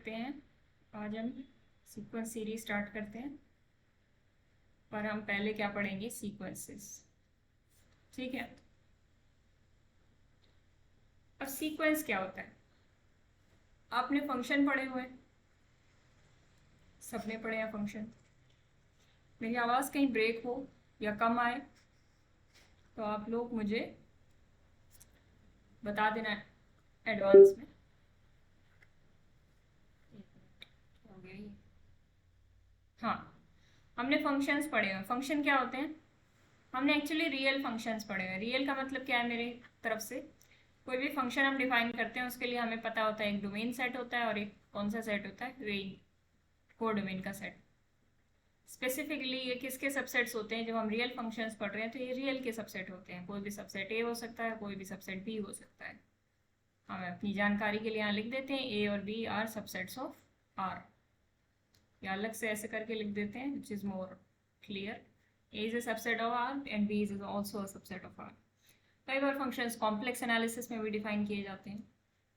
करते हैं। आज हम सीक्वेंस सीरीज स्टार्ट करते हैं, पर हम पहले क्या पढ़ेंगे, सीक्वेंसेस। ठीक है। अब सीक्वेंस क्या होता है? आपने फंक्शन पढ़े हुए हैं, सबने पढ़े हैं फंक्शन। मेरी आवाज़ कहीं ब्रेक हो या कम आए तो आप लोग मुझे बता देना एडवांस में। हो गया ये। हाँ, हमने फंक्शंस पढ़े हुए। फंक्शन क्या होते हैं? हमने एक्चुअली रियल फंक्शंस पढ़े हुए हैं। रियल का मतलब क्या है? मेरी तरफ से कोई भी फंक्शन हम डिफाइन करते हैं उसके लिए हमें पता होता है एक डोमेन सेट होता है और एक कौन सा सेट होता है, रेंज को डोमेन का सेट। स्पेसिफिकली ये किसके सबसेट्स होते हैं? जब हम रियल फंक्शंस पढ़ रहे हैं तो ये रियल के सबसेट होते हैं। कोई भी सबसेट ए हो सकता है, कोई भी सबसेट बी हो सकता है। हम अपनी जानकारी के लिए यहाँ लिख देते हैं ए और B are subsets of R, या अलग से ऐसे करके लिख देते हैं which is more clear. A is a subset of R and B is also a subset of R. कई बार फंक्शंस कॉम्प्लेक्स एनालिसिस में भी डिफाइन किए जाते हैं।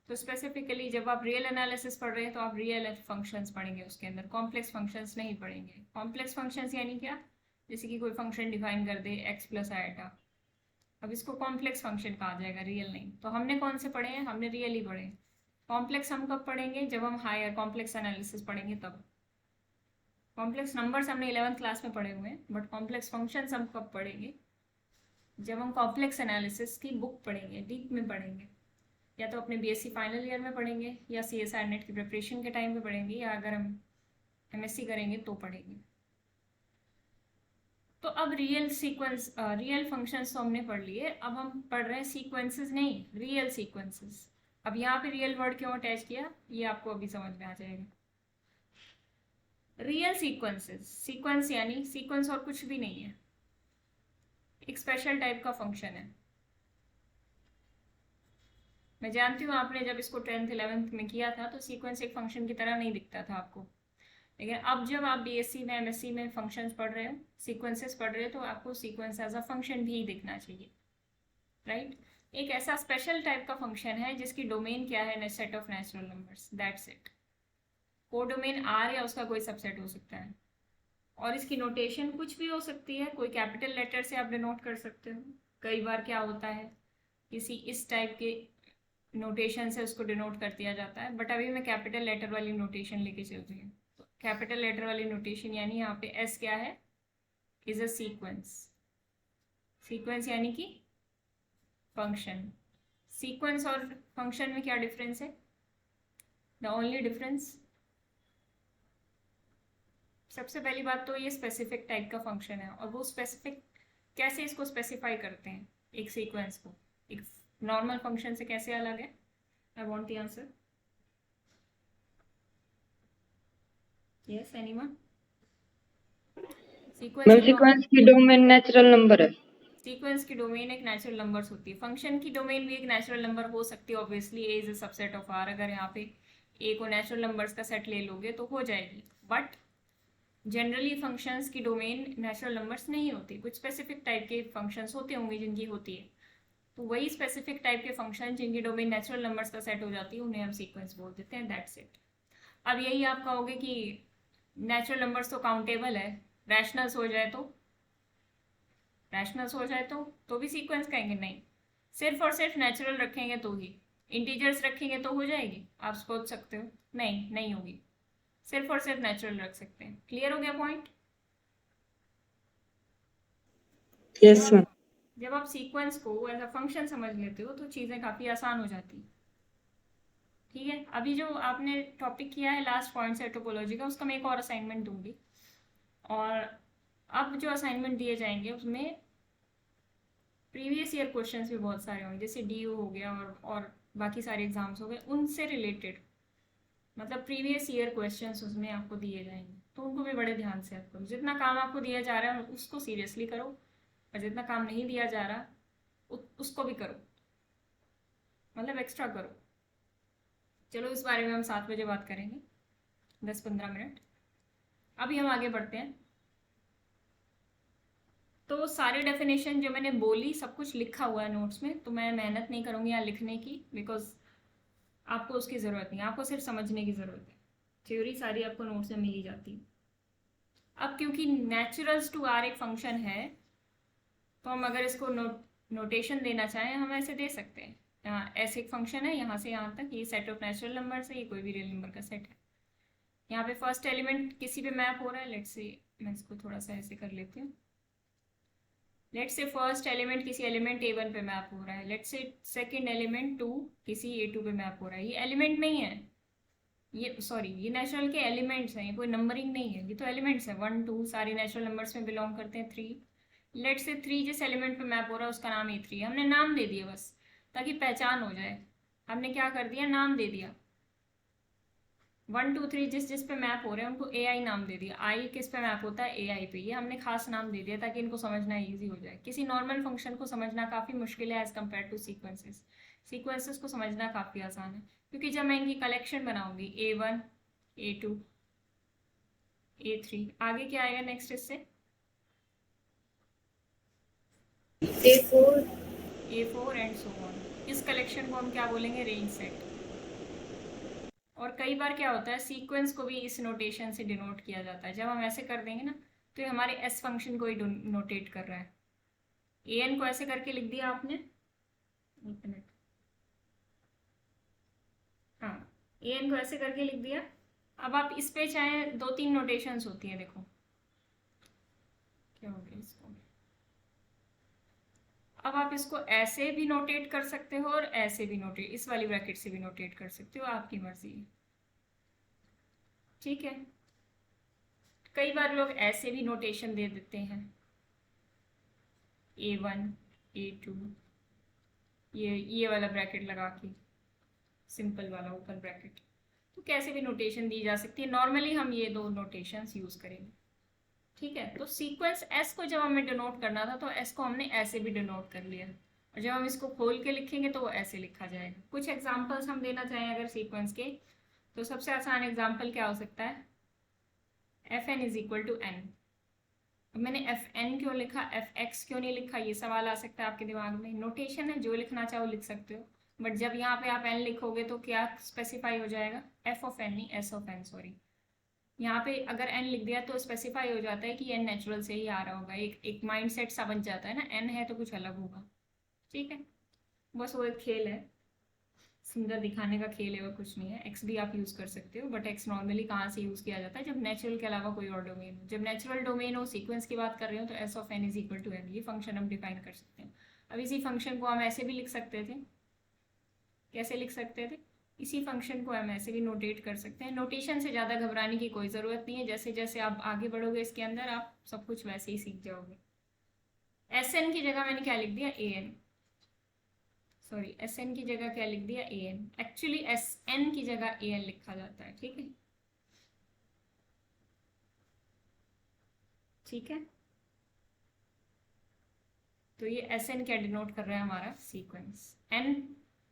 तो स्पेसिफिकली जब आप रियल एनालिसिस पढ़ रहे हैं तो आप रियल फंक्शंस पढ़ेंगे, उसके अंदर कॉम्प्लेक्स फंक्शंस नहीं पढ़ेंगे। कॉम्प्लेक्स फंक्शंस यानी क्या? जैसे कि कोई फंक्शन डिफाइन कर दे एक्स प्लस आएटा, अब इसको कॉम्प्लेक्स फंक्शन कहा जाएगा, रियल नहीं। तो हमने कौन से पढ़े हैं? हमने रियल ही पढ़े। कॉम्प्लेक्स हम कब पढ़ेंगे? जब हम हायर कॉम्प्लेक्स एनालिसिस पढ़ेंगे तब। कॉम्प्लेक्स नंबर्स हमने 11th क्लास में पढ़े हुए हैं, बट कॉम्प्लेक्स फंक्शंस हम कब पढ़ेंगे? जब हम कॉम्प्लेक्स एनालिसिस की बुक पढ़ेंगे, डीप में पढ़ेंगे। या तो अपने बीएससी फाइनल ईयर में पढ़ेंगे, या सीएसआर नेट की प्रिपरेशन के टाइम पे पढ़ेंगे, या अगर हम एमएससी करेंगे तो पढ़ेंगे। तो अब रियल फंक्शंस तो हमने पढ़ लिए, अब हम पढ़ रहे हैं सीक्वेंसेस, नहीं रियल सीक्वेंसेस। अब यहाँ पे रियल वर्ड क्यों अटैच किया ये आपको अभी समझ में आ जाएगा। रियल सीक्वेंसेस, सीक्वेंस यानी सीक्वेंस और कुछ भी नहीं है, एक स्पेशल टाइप का फंक्शन है। मैं जानती हूँ आपने जब इसको 10th 11th में किया था तो सीक्वेंस एक फंक्शन की तरह नहीं दिखता था आपको, लेकिन अब जब आप बीएससी में एमएससी में फंक्शंस पढ़ रहे हो, सीक्वेंसेस पढ़ रहे हो, तो आपको सीक्वेंस एज अ फंक्शन भी दिखना चाहिए, राइट? एक ऐसा स्पेशल टाइप का फंक्शन है जिसकी डोमेन क्या है? Set of natural numbers, that's it. को डोमेन आर या उसका कोई सबसेट हो सकता है, और इसकी नोटेशन कुछ भी हो सकती है। कोई कैपिटल लेटर से आप डिनोट कर सकते हो। कई बार क्या होता है, किसी इस टाइप के नोटेशन से उसको डिनोट कर दिया जाता है, बट अभी मैं कैपिटल लेटर वाली नोटेशन लेके चल रही हूँ। तो कैपिटल लेटर वाली नोटेशन यानी यहाँ पे एस क्या है? Is a sequence. सीक्वेंस यानी कि फंक्शन। सीक्वेंस और फंक्शन में क्या डिफरेंस है? द ओनली डिफरेंस, सबसे पहली बात तो ये स्पेसिफिक टाइप का फंक्शन है, और वो स्पेसिफिक कैसे इसको स्पेसिफाई करते हैं एक सीक्वेंस को, एक नॉर्मल फंक्शन से कैसे अलग है? I want the answer. Yes anyone? Sequence की डोमेन नेचुरल नंबर है। सीक्वेंस की डोमेन एक नेचुरल नंबर्स होती है, फंक्शन की डोमेन भी एक नेचुरल नंबर हो सकती है। Obviously A is a subset of R, अगर यहाँ पे ए को नेचुरल नंबर्स का सेट ले लोगे तो हो जाएगी, बट जनरली फंक्शंस की डोमेन नेचुरल नंबर्स नहीं होती। कुछ स्पेसिफिक टाइप के फंक्शंस होते होंगे जिनकी होती है, तो वही स्पेसिफिक टाइप के फंक्शन जिनकी डोमेन नेचुरल नंबर्स का सेट हो जाती है उन्हें हम सीक्वेंस बोल देते हैं, दैट्स इट। अब यही आप कहोगे कि नेचुरल नंबर्स तो काउंटेबल है, रैशनल्स हो जाए तो, रैशनल्स हो जाए तो भी सीक्वेंस कहेंगे? नहीं, सिर्फ और सिर्फ नेचुरल रखेंगे तो ही। इंटीजर्स रखेंगे तो हो जाएगी? आप सोच सकते हो, नहीं नहीं होगी, सिर्फ और सिर्फ नेचुरल रख सकते हैं। क्लियर हो गया पॉइंट? Yes ma'am. जब आप सीक्वेंस को एज अ फंक्शन समझ लेते हो तो चीज़ें काफ़ी आसान हो जाती हैं। ठीक है, अभी जो आपने टॉपिक किया है लास्ट पॉइंट से टोपोलॉजी का, उसका मैं एक और असाइनमेंट दूंगी, और अब जो असाइनमेंट दिए जाएंगे उसमें प्रीवियस ईयर क्वेश्चंस भी बहुत सारे होंगे, जैसे डीयू हो गया और बाकी सारे एग्जाम्स हो गए उनसे रिलेटेड, मतलब प्रीवियस ईयर क्वेश्चंस उसमें आपको दिए जाएंगे, तो उनको भी बड़े ध्यान से आपको, जितना काम आपको दिया जा रहा है उसको सीरियसली करो, और जितना काम नहीं दिया जा रहा उसको भी करो, मतलब एक्स्ट्रा करो। चलो इस बारे में हम 7 बजे बात करेंगे, 10-15 मिनट। अभी हम आगे बढ़ते हैं। तो सारे डेफिनेशन जो मैंने बोली सब कुछ लिखा हुआ है नोट्स में, तो मैं मेहनत नहीं करूँगी यहाँ लिखने की, बिकॉज आपको उसकी ज़रूरत नहीं है, आपको सिर्फ समझने की ज़रूरत है। थ्योरी सारी आपको नोट्स में मिल ही जाती है। अब क्योंकि नेचुरल्स टू आर एक फंक्शन है, तो हम अगर इसको नोटेशन देना चाहें हम ऐसे दे सकते हैं। यहाँ ऐसे एक फंक्शन है, यहाँ से यहाँ तक ये सेट ऑफ नेचुरल नंबर है, ये कोई भी रियल नंबर का सेट है। यहाँ पे फर्स्ट एलिमेंट किसी पे मैप हो रहा है, लेट्स से मैं इसको थोड़ा सा ऐसे कर लेती हूँ। लेट्स से फर्स्ट एलिमेंट किसी एलिमेंट A1 पे मैप हो रहा है, लेट्स से सेकंड एलिमेंट 2 किसी A2 पे मैप हो रहा है। ये एलिमेंट नहीं है, ये सॉरी ये नेचुरल के एलिमेंट्स हैं, ये कोई नंबरिंग नहीं है, ये तो एलिमेंट्स है। 1 2 सारे नेचुरल नंबर्स में बिलोंग करते हैं। 3 लेट्स से 3 जिस एलिमेंट पे मैप हो रहा है उसका नाम A3 है। हमने नाम दे दिया बस ताकि पहचान हो जाए। हमने क्या कर दिया, नाम दे दिया। 1 2 3 जिस जिस पे मैप हो रहे हैं उनको AI नाम दे दिया। आई किस पे मैप होता है, AI पे। ये हमने खास नाम दे दिया ताकि इनको समझना ईजी हो जाए। किसी नॉर्मल फंक्शन को समझना काफ़ी मुश्किल है as compare to sequences. Sequences को समझना काफ़ी आसान है, क्योंकि जब मैं इनकी कलेक्शन बनाऊंगी A1 A2 A3, आगे क्या आएगा नेक्स्ट इससे, A4 एंड सो ऑन। इस कलेक्शन को हम क्या बोलेंगे, रेंज सेट। और कई बार क्या होता है, सीक्वेंस को भी इस नोटेशन से डिनोट किया जाता है। जब हम ऐसे कर देंगे ना, तो ये हमारे एस फंक्शन को ही नोटेट कर रहा है। an को ऐसे करके लिख दिया आपने, एक मिनट, हाँ an को ऐसे करके लिख दिया। अब आप इस पे चाहे 2 3 नोटेशंस होती हैं, देखो क्या हो गया इसको। अब आप इसको ऐसे भी नोटेट कर सकते हो और ऐसे भी नोटेट, इस वाली ब्रैकेट से भी नोटेट कर सकते हो, आपकी मर्जी है, ठीक है। कई बार लोग ऐसे भी नोटेशन दे देते हैं, A1 A2, ये वाला ब्रैकेट लगा के, सिंपल वाला ओपन ब्रैकेट। तो कैसे भी नोटेशन दी जा सकती है। नॉर्मली हम ये 2 नोटेशंस यूज करेंगे, ठीक है। तो सीक्वेंस एस को जब हमें डिनोट करना था तो एस को हमने ऐसे भी डिनोट कर लिया, और जब हम इसको खोल के लिखेंगे तो वो ऐसे लिखा जाएगा। कुछ एग्जांपल्स हम देना चाहें अगर सीक्वेंस के, तो सबसे आसान एग्जांपल क्या हो सकता है, fn is equal to n। मैंने fn क्यों लिखा, fx क्यों नहीं लिखा, ये सवाल आ सकता है आपके दिमाग में। नोटेशन है, जो लिखना चाहो लिख सकते हो, बट जब यहाँ पे आप n लिखोगे तो क्या स्पेसिफाई हो जाएगा, f ऑफ n नहीं s ऑफ n, सॉरी। यहाँ पे अगर n लिख दिया तो स्पेसिफाई हो जाता है कि n नेचुरल से ही आ रहा होगा। एक माइंड सेट सा बन जाता है ना, n है तो कुछ अलग होगा, ठीक है। बस वो एक खेल है, सुंदर दिखाने का खेल है और कुछ नहीं है। x भी आप यूज़ कर सकते हो, बट x नॉर्मली कहाँ से यूज़ किया जाता है, जब नेचुरल के अलावा कोई और डोमेन हो। जब नेचुरल डोमेन हो, सीक्वेंस की बात कर रहे हो, तो s of n is equal to n, ये फंक्शन हम डिफाइन कर सकते हैं। अब इसी फंक्शन को हम ऐसे भी लिख सकते थे, कैसे लिख सकते थे, इसी फंक्शन को हम ऐसे भी नोटेट कर सकते हैं। नोटेशन से ज़्यादा घबराने की कोई ज़रूरत नहीं है, जैसे जैसे आप आगे बढ़ोगे इसके अंदर आप सब कुछ वैसे ही सीख जाओगे। Sn की जगह मैंने क्या लिख दिया, an, सॉरी Sn की जगह क्या लिख दिया, an। एक्चुअली Sn की जगह an लिखा जाता है, ठीक है, ठीक है। तो ये Sn क्या डिनोट कर रहा है, हमारा सीक्वेंस। n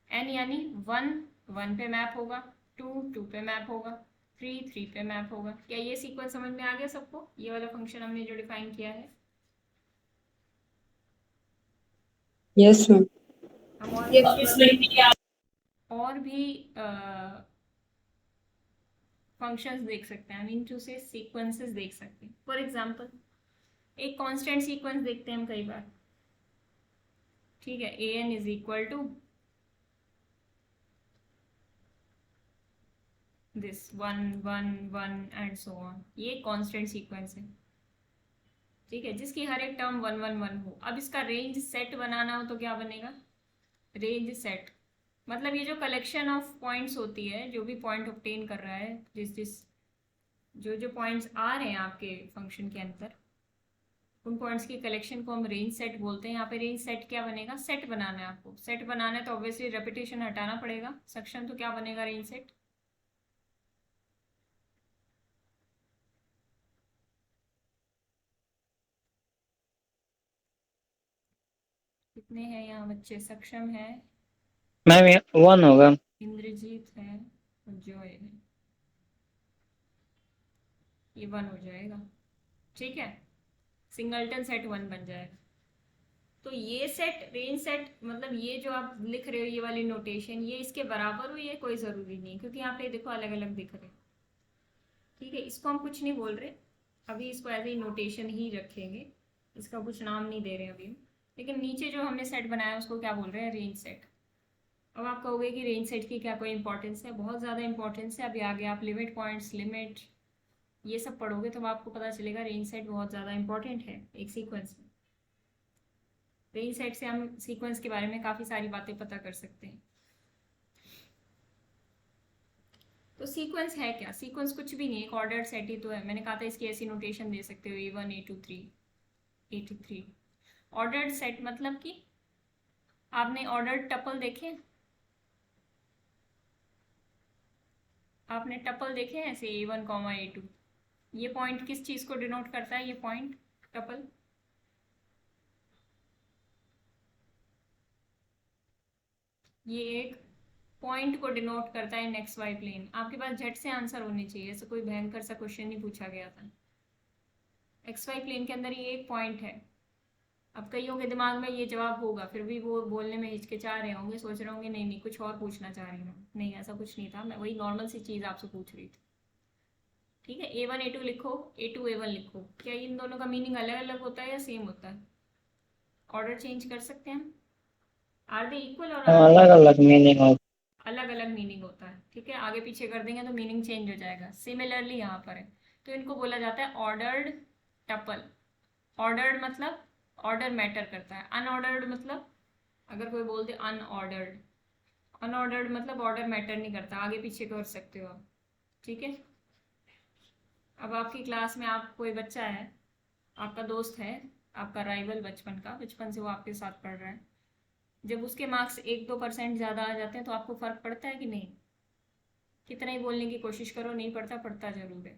यानी 1 1 पे मैप होगा, 2 2 पे मैप होगा, 3 3 पे मैप होगा। क्या ये सीक्वेंस समझ में आ गया सबको, ये वाला फंक्शन हमने जो डिफाइन किया है। Yes ma'am. हम और भी फंक्शंस देख सकते हैं, आई मीन टू से सीक्वेंसेस देख सकते हैं। फॉर एग्जांपल एक कांस्टेंट सीक्वेंस देखते हैं हम कई बार, ठीक है, an is equal to this 1 1 1 and so on. ये कांस्टेंट सीक्वेंस है, ठीक है, जिसकी हर एक टर्म 1 1 1 हो। अब इसका रेंज सेट बनाना हो तो क्या बनेगा, रेंज सेट, मतलब ये जो कलेक्शन ऑफ पॉइंट्स होती है, जो भी पॉइंट ऑब्टेन कर रहा है, जिस जो जो पॉइंट्स आ रहे हैं आपके फंक्शन के अंदर, उन पॉइंट्स की कलेक्शन को हम रेंज सेट बोलते हैं। यहाँ पे रेंज सेट क्या बनेगा, सेट बनाना है आपको। सेट बनाना है तो ऑब्वियसली रेपिटेशन हटाना पड़ेगा, सेक्शन, तो क्या बनेगा, रेंज सेट। कितने हैं यहाँ बच्चे, सक्षम है, मैम 1 होगा। इंद्रजीत है और जॉय है, ये 1 हो जाएगा, ठीक है। सिंगलटन सेट 1 बन जाएगा। तो ये सेट, रेंज सेट, मतलब ये जो आप लिख रहे हो ये वाली नोटेशन, ये इसके बराबर हो, ये कोई ज़रूरी नहीं, क्योंकि यहाँ पे देखो अलग अलग दिख रहे हैं। ठीक है, इसको हम कुछ नहीं बोल रहे अभी, इसको एज ए नोटेशन ही रखेंगे, इसका कुछ नाम नहीं दे रहे अभी हम। लेकिन नीचे जो हमने सेट बनाया उसको क्या बोल रहे हैं, रेंज सेट। अब आप कहोगे कि रेंज सेट की क्या कोई इंपॉर्टेंस है, बहुत ज़्यादा इंपॉर्टेंस है। अभी आगे आप लिमिट पॉइंट्स, लिमिट, ये सब पढ़ोगे तो आपको पता चलेगा रेंज सेट बहुत ज़्यादा इंपॉर्टेंट है एक सीक्वेंस में। रेंज सेट से हम सीक्वेंस के बारे में काफ़ी सारी बातें पता कर सकते हैं। तो सीक्वेंस है क्या, सीक्वेंस कुछ भी नहीं, एक ऑर्डर सेट ही तो है। मैंने कहा था इसकी ऐसी नोटेशन दे सकते हो A1 A2 3 A2 3। Ordered set मतलब कि आपने ऑर्डर्ड टपल देखे, आपने टपल देखे हैं ऐसे A1 A2। ये पॉइंट किस चीज़ को डिनोट करता है, ये पॉइंट टपल, ये एक पॉइंट को डिनोट करता है इन एक्स वाई प्लेन। आपके पास झट से आंसर होने चाहिए, ऐसा कोई भयंकर सा क्वेश्चन नहीं पूछा गया था। एक्स वाई प्लेन के अंदर ये एक पॉइंट है। अब कईयों के दिमाग में ये जवाब होगा, फिर भी वो बोलने में हिचकिचा रहे होंगे, सोच रहे होंगे नहीं नहीं कुछ और पूछना चाह रही हूँ। नहीं, ऐसा कुछ नहीं था, मैं वही नॉर्मल सी चीज़ आपसे पूछ रही थी। ठीक है, A1 A2 लिखो, A2 A1 लिखो। क्या इन दोनों का मीनिंग अलग अलग होता है या सेम होता है? ऑर्डर चेंज कर सकते हैं हम? आर दे इक्वल और आर अलग अलग मीनिंग हो। अलग अलग मीनिंग होता है। ठीक है, आगे पीछे कर देंगे तो मीनिंग चेंज हो जाएगा। सिमिलरली यहाँ पर है, तो इनको बोला जाता है ऑर्डर्ड टपल। ऑर्डर्ड मतलब ऑर्डर मैटर करता है, अनऑर्डर्ड मतलब अगर कोई बोल दे अनऑर्डर्ड, अनऑर्डर्ड मतलब ऑर्डर मैटर नहीं करता, आगे पीछे कर सकते हो आप। ठीक है, अब आपकी क्लास में आप कोई बच्चा है, आपका दोस्त है, आपका राइवल बचपन का, बचपन से वो आपके साथ पढ़ रहा है। जब उसके मार्क्स 1-2% ज़्यादा आ जाते हैं तो आपको फ़र्क पड़ता है कि नहीं? कितना ही बोलने की कोशिश करो नहीं पड़ता, पड़ता जरूर है।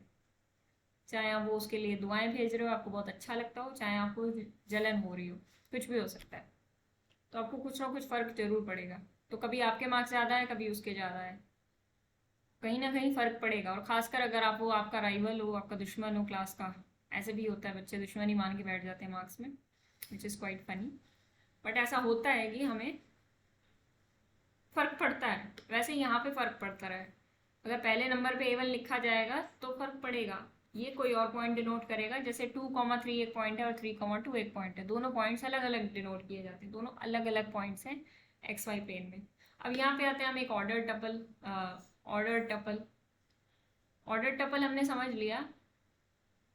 चाहे आप वो उसके लिए दुआएं भेज रहे हो, आपको बहुत अच्छा लगता हो, चाहे आपको जलन हो रही हो, कुछ भी हो सकता है, तो आपको कुछ ना कुछ फ़र्क जरूर पड़ेगा। तो कभी आपके मार्क्स ज़्यादा है, कभी उसके ज़्यादा है, कहीं ना कहीं फ़र्क पड़ेगा। और ख़ासकर अगर आप वो आपका राइवल हो, आपका दुश्मन हो क्लास का, ऐसे भी होता है, बच्चे दुश्मन ही मान के बैठ जाते हैं मार्क्स में, which is quite funny. But ऐसा होता है कि हमें फ़र्क पड़ता है। वैसे यहाँ पे फ़र्क पड़ता रहा है, अगर पहले नंबर पे A1 लिखा जाएगा तो फ़र्क पड़ेगा। ये कोई और पॉइंट डिनोट करेगा, जैसे 2,3 एक पॉइंट है और 3,2 एक पॉइंट है, दोनों पॉइंट्स अलग अलग डिनोट किए जाते हैं, दोनों अलग अलग पॉइंट्स हैं एक्स वाई प्लेन में। अब यहाँ पे आते हैं हम एक order tuple. Order tuple, order tuple हमने समझ लिया।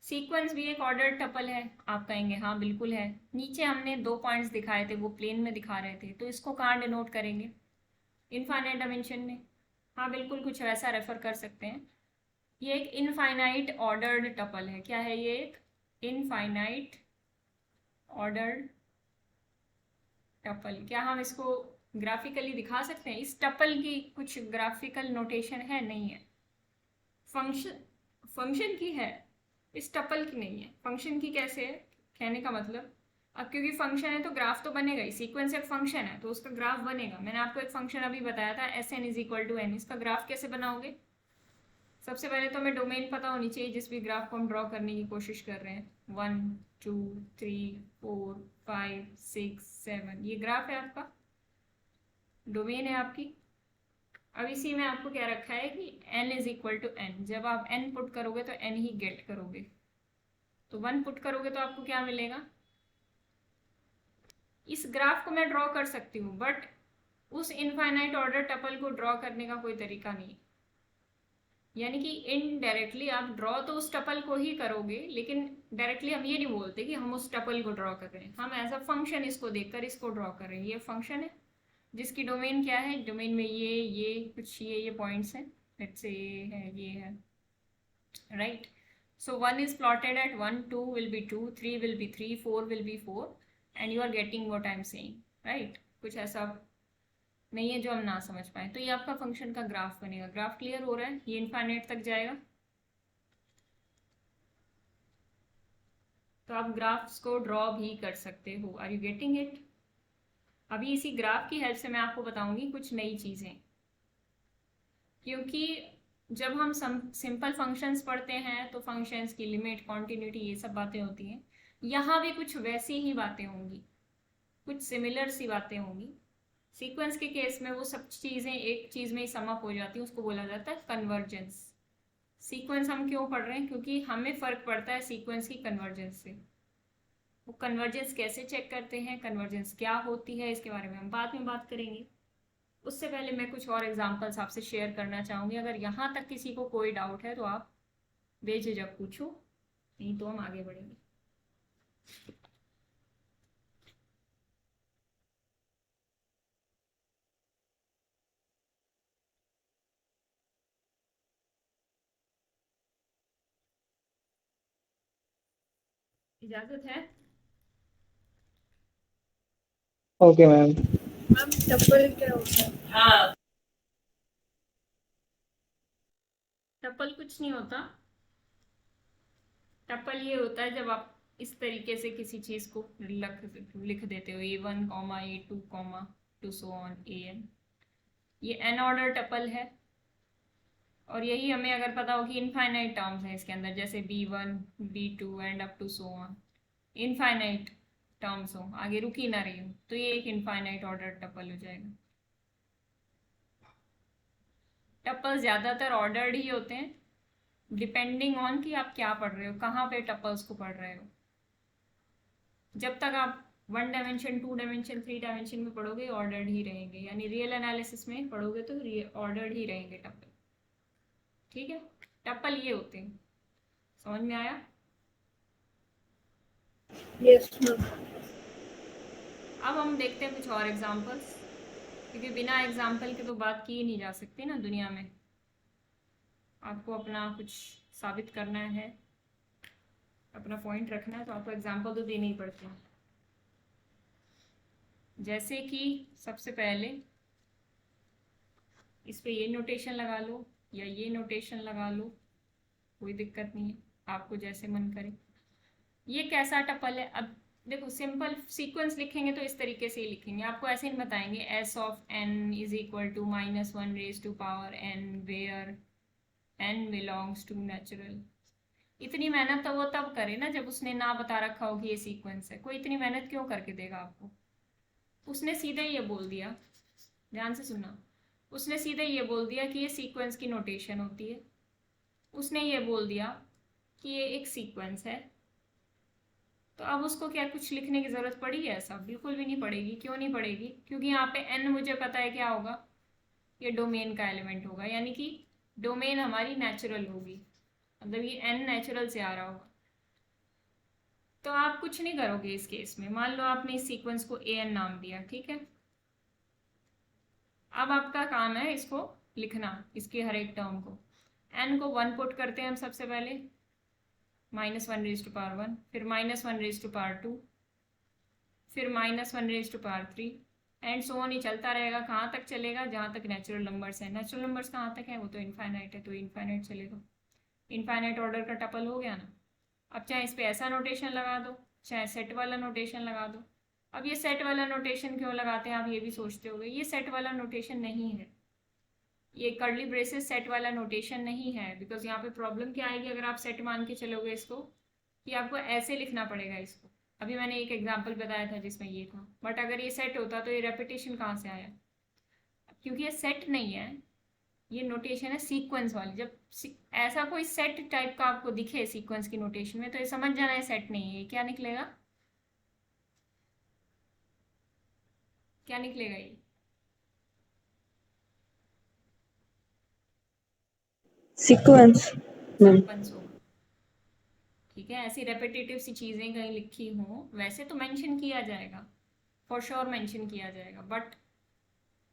सीक्वेंस भी एक ऑर्डर टपल है, आप कहेंगे हाँ बिल्कुल है। नीचे हमने 2 पॉइंट्स दिखाए थे, वो प्लेन में दिखा रहे थे, तो इसको कहाँ डिनोट करेंगे? इनफाइनाइट डायमेंशन में। हाँ बिल्कुल, कुछ वैसा रेफर कर सकते हैं। ये एक इनफाइनाइट ऑर्डर्ड टपल है। क्या है ये? एक इनफाइनाइट ऑर्डर्ड टपल। क्या हम इसको ग्राफिकली दिखा सकते हैं? इस टपल की कुछ ग्राफिकल नोटेशन है? नहीं है। फंक्शन, फंक्शन की है, इस टपल की नहीं है। फंक्शन की कैसे है कहने का मतलब, अब क्योंकि फंक्शन है तो ग्राफ तो बनेगा ही, सीक्वेंस एक फंक्शन है तो उसका ग्राफ बनेगा। मैंने आपको एक फंक्शन अभी बताया था Sn = n, इसका ग्राफ कैसे बनाओगे? सबसे पहले तो हमें डोमेन पता होनी चाहिए जिस भी ग्राफ को हम ड्रॉ करने की कोशिश कर रहे हैं। 1 2 3 4 5 6 7, ये ग्राफ है आपका, डोमेन है आपकी। अब इसी में आपको क्या रखा है कि n = n, जब आप n पुट करोगे तो n ही गेट करोगे। तो 1 पुट करोगे तो आपको क्या मिलेगा? इस ग्राफ को मैं ड्रॉ कर सकती हूँ, बट उस इनफाइनाइट ऑर्डर टपल को ड्रॉ करने का कोई तरीका नहीं। यानी कि इनडायरेक्टली आप ड्रॉ तो उस टपल को ही करोगे, लेकिन डायरेक्टली हम ये नहीं बोलते कि हम उस टपल को ड्रॉ कर रहे हैं, हम एज अ फंक्शन इसको देखकर इसको ड्रॉ कर रहे हैं। ये फंक्शन है जिसकी डोमेन क्या है, डोमेन में ये कुछ ये पॉइंट्स हैं, लेट्स से ये है, ये है, right. So 1 is plotted at 1, 2 will be 2, 3 will be 3, 4 will be 4, and you are getting what I am saying, right? कुछ ऐसा नहीं है जो हम ना समझ पाए। तो ये आपका फंक्शन का ग्राफ बनेगा। ग्राफ क्लियर हो रहा है? ये इनफाइनाइट तक जाएगा, तो आप ग्राफ्स को ड्रॉ भी कर सकते हो। Are you getting it? अभी इसी ग्राफ की हेल्प से मैं आपको बताऊंगी कुछ नई चीज़ें, क्योंकि जब हम सिंपल फंक्शंस पढ़ते हैं तो फंक्शंस की लिमिट, कॉन्टिन्यूटी, ये सब बातें होती हैं। यहाँ भी कुछ वैसी ही बातें होंगी, कुछ सिमिलर सी बातें होंगी। सीक्वेंस के केस में वो सब चीज़ें एक चीज़ में ही सम अप हो जाती हैं, उसको बोला जाता है कन्वर्जेंस। सीक्वेंस हम क्यों पढ़ रहे हैं? क्योंकि हमें फ़र्क पड़ता है सीक्वेंस की कन्वर्जेंस से। वो कन्वर्जेंस कैसे चेक करते हैं, कन्वर्जेंस क्या होती है, इसके बारे में हम बाद में बात करेंगे। उससे पहले मैं कुछ और एग्जांपल्स आपसे शेयर करना चाहूँगी। अगर यहाँ तक किसी को कोई डाउट है तो आप बेझिझक पूछो, नहीं तो हम आगे बढ़ेंगे। इजाजत है? Okay ma'am. मैम टप्पल क्या होता है? हाँ, टप्पल कुछ नहीं होता। टप्पल ये होता है जब आप इस तरीके से किसी चीज़ को लिख देते हो, A1 comma A2 comma two so on AN। ये एन ऑर्डर टप्पल है। और यही हमें अगर पता हो कि इनफाइनाइट टर्म्स हैं इसके अंदर, जैसे B1 B2 and up to so on, infinite terms हो, आगे रुक ही ना रही हो, तो ये एक इनफाइनाइट ऑर्डर टप्पल हो जाएगा। टप्पल ज़्यादातर ऑर्डर्ड ही होते हैं, डिपेंडिंग ऑन कि आप क्या पढ़ रहे हो, कहाँ पे टप्पल्स को पढ़ रहे हो। जब तक आप 1 डायमेंशन 2 डायमेंशन 3 डायमेंशन में पढ़ोगे ऑर्डर्ड ही रहेंगे, यानी रियल एनालिसिस में पढ़ोगे तो ऑर्डर्ड ही रहेंगे टप्पल। ठीक है, टप्पल ये होते हैं। समझ में आया? Yes ma'am. अब हम देखते हैं कुछ और एग्जांपल्स, क्योंकि बिना एग्जाम्पल के तो बात की ही नहीं जा सकती ना दुनिया में। आपको अपना कुछ साबित करना है, अपना पॉइंट रखना है, तो आपको एग्जाम्पल तो देने ही पड़ते हैं। जैसे कि सबसे पहले इस पे ये नोटेशन लगा लो या ये नोटेशन लगा लो, कोई दिक्कत नहीं है, आपको जैसे मन करे। ये कैसा टपल है? अब देखो, सिंपल सीक्वेंस लिखेंगे तो इस तरीके से ही लिखेंगे, आपको ऐसे नहीं बताएंगे S of n is equal to -1 raise to power n where n belongs to natural. इतनी मेहनत तो वो तब करे ना जब उसने ना बता रखा हो कि ये सीक्वेंस है। कोई इतनी मेहनत क्यों करके देगा आपको? उसने सीधे ये बोल दिया, ध्यान से सुनना, उसने सीधे ये बोल दिया कि ये सीक्वेंस की नोटेशन होती है। उसने ये बोल दिया कि ये एक सीक्वेंस है। तो अब उसको क्या कुछ लिखने की ज़रूरत पड़ी है? ऐसा बिल्कुल भी नहीं पड़ेगी। क्यों नहीं पड़ेगी? क्योंकि यहाँ पे n मुझे पता है क्या होगा, ये डोमेन का एलिमेंट होगा, यानी कि डोमेन हमारी नेचुरल होगी, मतलब ये n नेचुरल से आ रहा होगा। तो आप कुछ नहीं करोगे इस केस में। मान लो आपने इस सीक्वेंस को an नाम दिया, ठीक है। अब आपका काम है इसको लिखना, इसके हर एक टर्म को। n को 1 पुट करते हैं हम सबसे पहले, -1 रेज टू पावर 1, फिर -1 रेज टू पावर 2, फिर -1 raise to power 3, and so on ही चलता रहेगा। कहाँ तक चलेगा? जहाँ तक नेचुरल नंबर्स हैं। नेचुरल नंबर्स कहाँ तक है? वो तो इनफाइनाइट है, तो इनफाइनाइट चलेगा। इनफाइनाइट ऑर्डर का टपल हो गया ना। अब चाहे इस पर ऐसा नोटेशन लगा दो, चाहे सेट वाला नोटेशन लगा दो। अब ये सेट वाला नोटेशन क्यों लगाते हैं आप ये भी सोचते होगे। ये सेट वाला नोटेशन नहीं है, ये कर्ली ब्रेसेस सेट वाला नोटेशन नहीं है। बिकॉज यहाँ पे प्रॉब्लम क्या आएगी अगर आप सेट मान के चलोगे इसको, कि आपको ऐसे लिखना पड़ेगा इसको। अभी मैंने एक एग्जांपल बताया था जिसमें ये था, बट अगर ये सेट होता तो ये रेपिटेशन कहाँ से आया? क्योंकि ये सेट नहीं है, ये नोटेशन है सीक्वेंस वाली। जब ऐसा कोई सेट टाइप का आपको दिखे सीक्वेंस की नोटेशन में, तो ये समझ जाना है सेट नहीं है। क्या निकलेगा? क्या निकलेगा? ये सीक्वेंस मैम। सीक्वेंस होगा। ठीक है, ऐसी रेपिटेटिव सी चीज़ें कहीं लिखी हों वैसे तो मेंशन किया जाएगा, फॉर श्योर मेंशन किया जाएगा, बट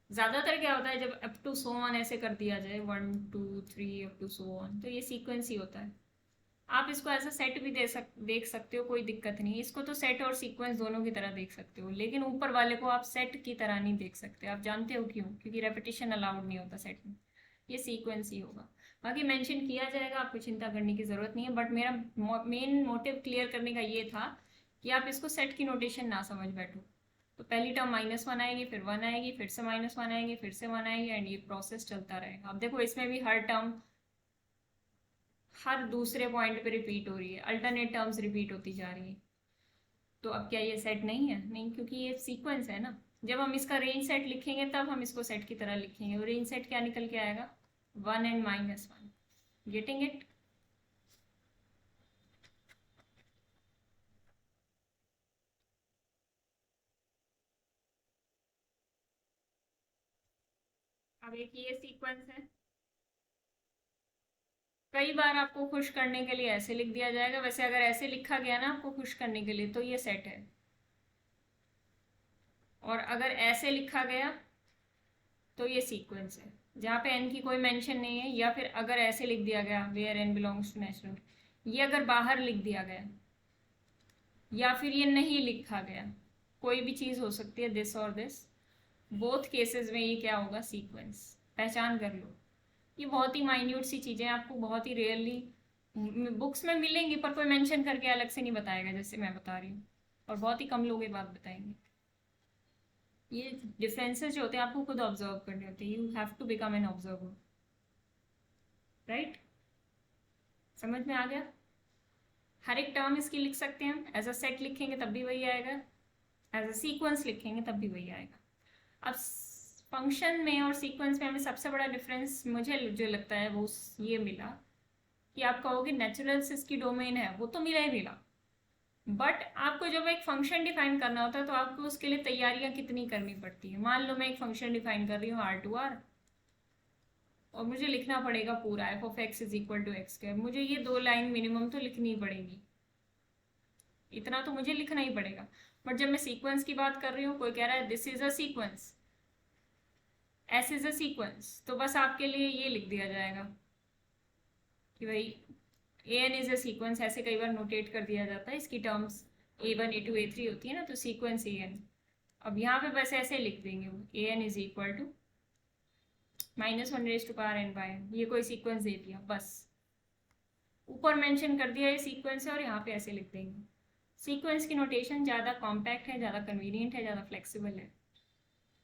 ज़्यादातर क्या होता है जब अप टू सो ऑन ऐसे कर दिया जाए 1 2 3 अप टू सो ऑन, तो ये सीक्वेंस ही होता है। आप इसको ऐसा सेट भी देख सकते हो, कोई दिक्कत नहीं। इसको तो सेट और सीक्वेंस दोनों की तरह देख सकते हो, लेकिन ऊपर वाले को आप सेट की तरह नहीं देख सकते। आप जानते हो क्यों? क्योंकि रेपिटेशन अलाउड नहीं होता सेट में, ये सीक्वेंस ही होगा। बाकी मेंशन किया जाएगा, आपको चिंता करने की ज़रूरत नहीं है। बट मेरा मेन मोटिव क्लियर करने का ये था कि आप इसको सेट की नोटेशन ना समझ बैठो। तो पहली टर्म -1 आएगी, फिर 1 आएगी, फिर से -1 आएगी, फिर से 1 आएगी, एंड ये प्रोसेस चलता रहेगा। अब देखो, इसमें भी हर टर्म हर दूसरे पॉइंट पे रिपीट हो रही है, अल्टरनेट टर्म्स रिपीट होती जा रही है। तो अब क्या ये सेट नहीं है? नहीं, क्योंकि ये सीक्वेंस है ना। जब हम इसका रेंज सेट लिखेंगे तब हम इसको सेट की तरह लिखेंगे, और रेंज सेट क्या निकल के आएगा? 1 एंड -1। Getting it? अब एक ये सीक्वेंस है, कई बार आपको खुश करने के लिए ऐसे लिख दिया जाएगा। वैसे अगर ऐसे लिखा गया ना आपको खुश करने के लिए तो ये सेट है, और अगर ऐसे लिखा गया तो ये सीक्वेंस है जहाँ पे एन की कोई मेंशन नहीं है। या फिर अगर ऐसे लिख दिया गया where n belongs to natural, ये अगर बाहर लिख दिया गया या फिर ये नहीं लिखा गया, कोई भी चीज़ हो सकती है, दिस और दिस, बोथ केसेस में ये क्या होगा, सीक्वेंस। पहचान कर लो। ये बहुत ही माइन्यूट सी चीज़ें आपको बहुत ही रेयरली बुक्स में मिलेंगी, पर कोई मेंशन करके अलग से नहीं बताएगा जैसे मैं बता रही हूँ, और बहुत ही कम लोग ये बात बताएंगे। ये डिफरेंसेस जो होते हैं आपको खुद ऑब्जर्व करने होते हैं। You have to become an observer, right? समझ में आ गया? हर एक टर्म इसकी लिख सकते हैं हम। एज अ सेट लिखेंगे तब भी वही आएगा, एज अ सीक्वेंस लिखेंगे तब भी वही आएगा। अब फंक्शन में और सीक्वेंस में हमें सबसे बड़ा डिफरेंस मुझे जो लगता है वो ये मिला कि आप कहोगे नेचुरल्स इसकी डोमेन है, वो तो मिला ही मिला, बट आपको जब एक फंक्शन डिफाइन करना होता है तो आपको उसके लिए तैयारियां कितनी करनी पड़ती है। मान लो मैं एक फंक्शन डिफाइन कर रही हूँ R2R, और मुझे लिखना पड़ेगा पूरा f of x is equal to x square. मुझे ये 2 लाइन मिनिमम तो लिखनी ही पड़ेगी, इतना तो मुझे लिखना ही पड़ेगा। बट जब मैं सीक्वेंस की बात कर रही हूँ, कोई कह रहा है this is a sequence, S is a sequence, तो बस आपके लिए ये लिख दिया जाएगा कि भाई ए एन इज अ सीक्वेंस। ऐसे कई बार नोटेट कर दिया जाता है, इसकी टर्म्स A1 A2 A3 होती है ना, तो सीक्वेंस ए एन। अब यहाँ पे बस ऐसे लिख देंगे ए एन इज इक्वल टू -1 ये कोई सीक्वेंस दे दिया, बस ऊपर मेंशन कर दिया ये सीक्वेंस है, और यहाँ पे ऐसे लिख देंगे। सीक्वेंस की नोटेशन ज़्यादा कॉम्पैक्ट है, ज़्यादा कन्वीनियंट है, ज़्यादा फ्लेक्सिबल है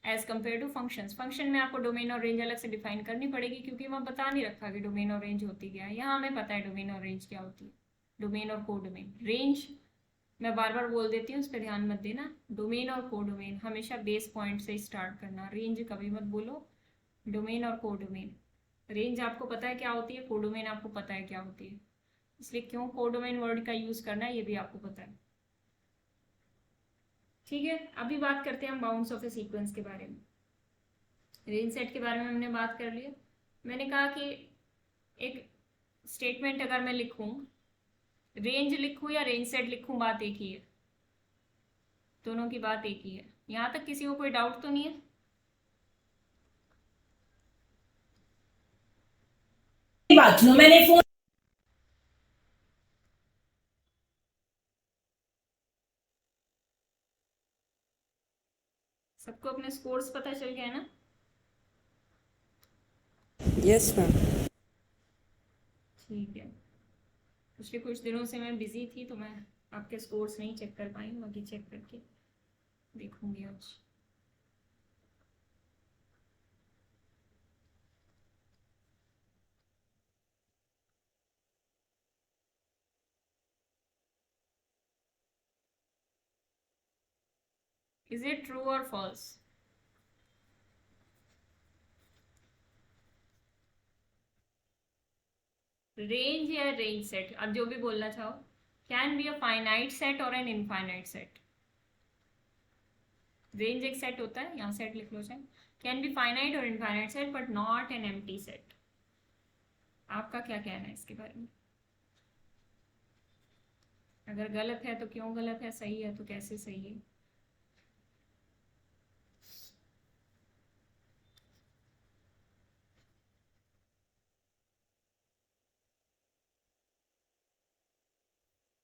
as compare to functions. Function में आपको डोमेन और रेंज अलग से डिफाइन करनी पड़ेगी, क्योंकि वहाँ बता नहीं रखा कि डोमेन और रेंज होती क्या है। यहाँ हमें पता है डोमेन और रेंज क्या होती है, डोमेन और को डोमेन। रेंज मैं बार बार बोल देती हूँ, उस पर ध्यान मत देना। डोमेन और को डोमेन हमेशा बेस पॉइंट से स्टार्ट करना, रेंज कभी मत बोलो। डोमेन और को डोमेन, रेंज आपको पता है क्या होती है, को डोमेन आपको पता है क्या होती है, इसलिए क्यों को डोमेन वर्ड का यूज़ करना है ये भी आपको पता है। ठीक है, अभी बात करते हैं हम बाउंड्स ऑफ ए सीक्वेंस के बारे में। रेंज सेट के बारे में हमने बात कर लिया। मैंने कहा कि एक स्टेटमेंट अगर मैं लिखूं, रेंज लिखूं या रेंज सेट लिखूं, बात एक ही है, दोनों की बात एक ही है। यहाँ तक किसी को कोई डाउट तो नहीं है? बात लो, मैंने फोन। सबको अपने स्कोर्स पता चल गया है ना? Yes ma'am. ठीक है, पिछले कुछ दिनों से मैं बिजी थी तो मैं आपके स्कोर्स नहीं चेक कर पाई, बाकी चेक करके देखूंगी आज। इज इट ट्रू और फॉल्स? रेंज या रेंज सेट, अब जो भी बोलना चाहो, can be a finite set और एन इनफाइनाइट सेट। रेंज एक सेट होता है, यहाँ सेट लिख लो चाहे, कैन बी फाइनाइट और infinite set but not an empty set. आपका क्या कहना है इसके बारे में? अगर गलत है तो क्यों गलत है, सही है तो कैसे सही है?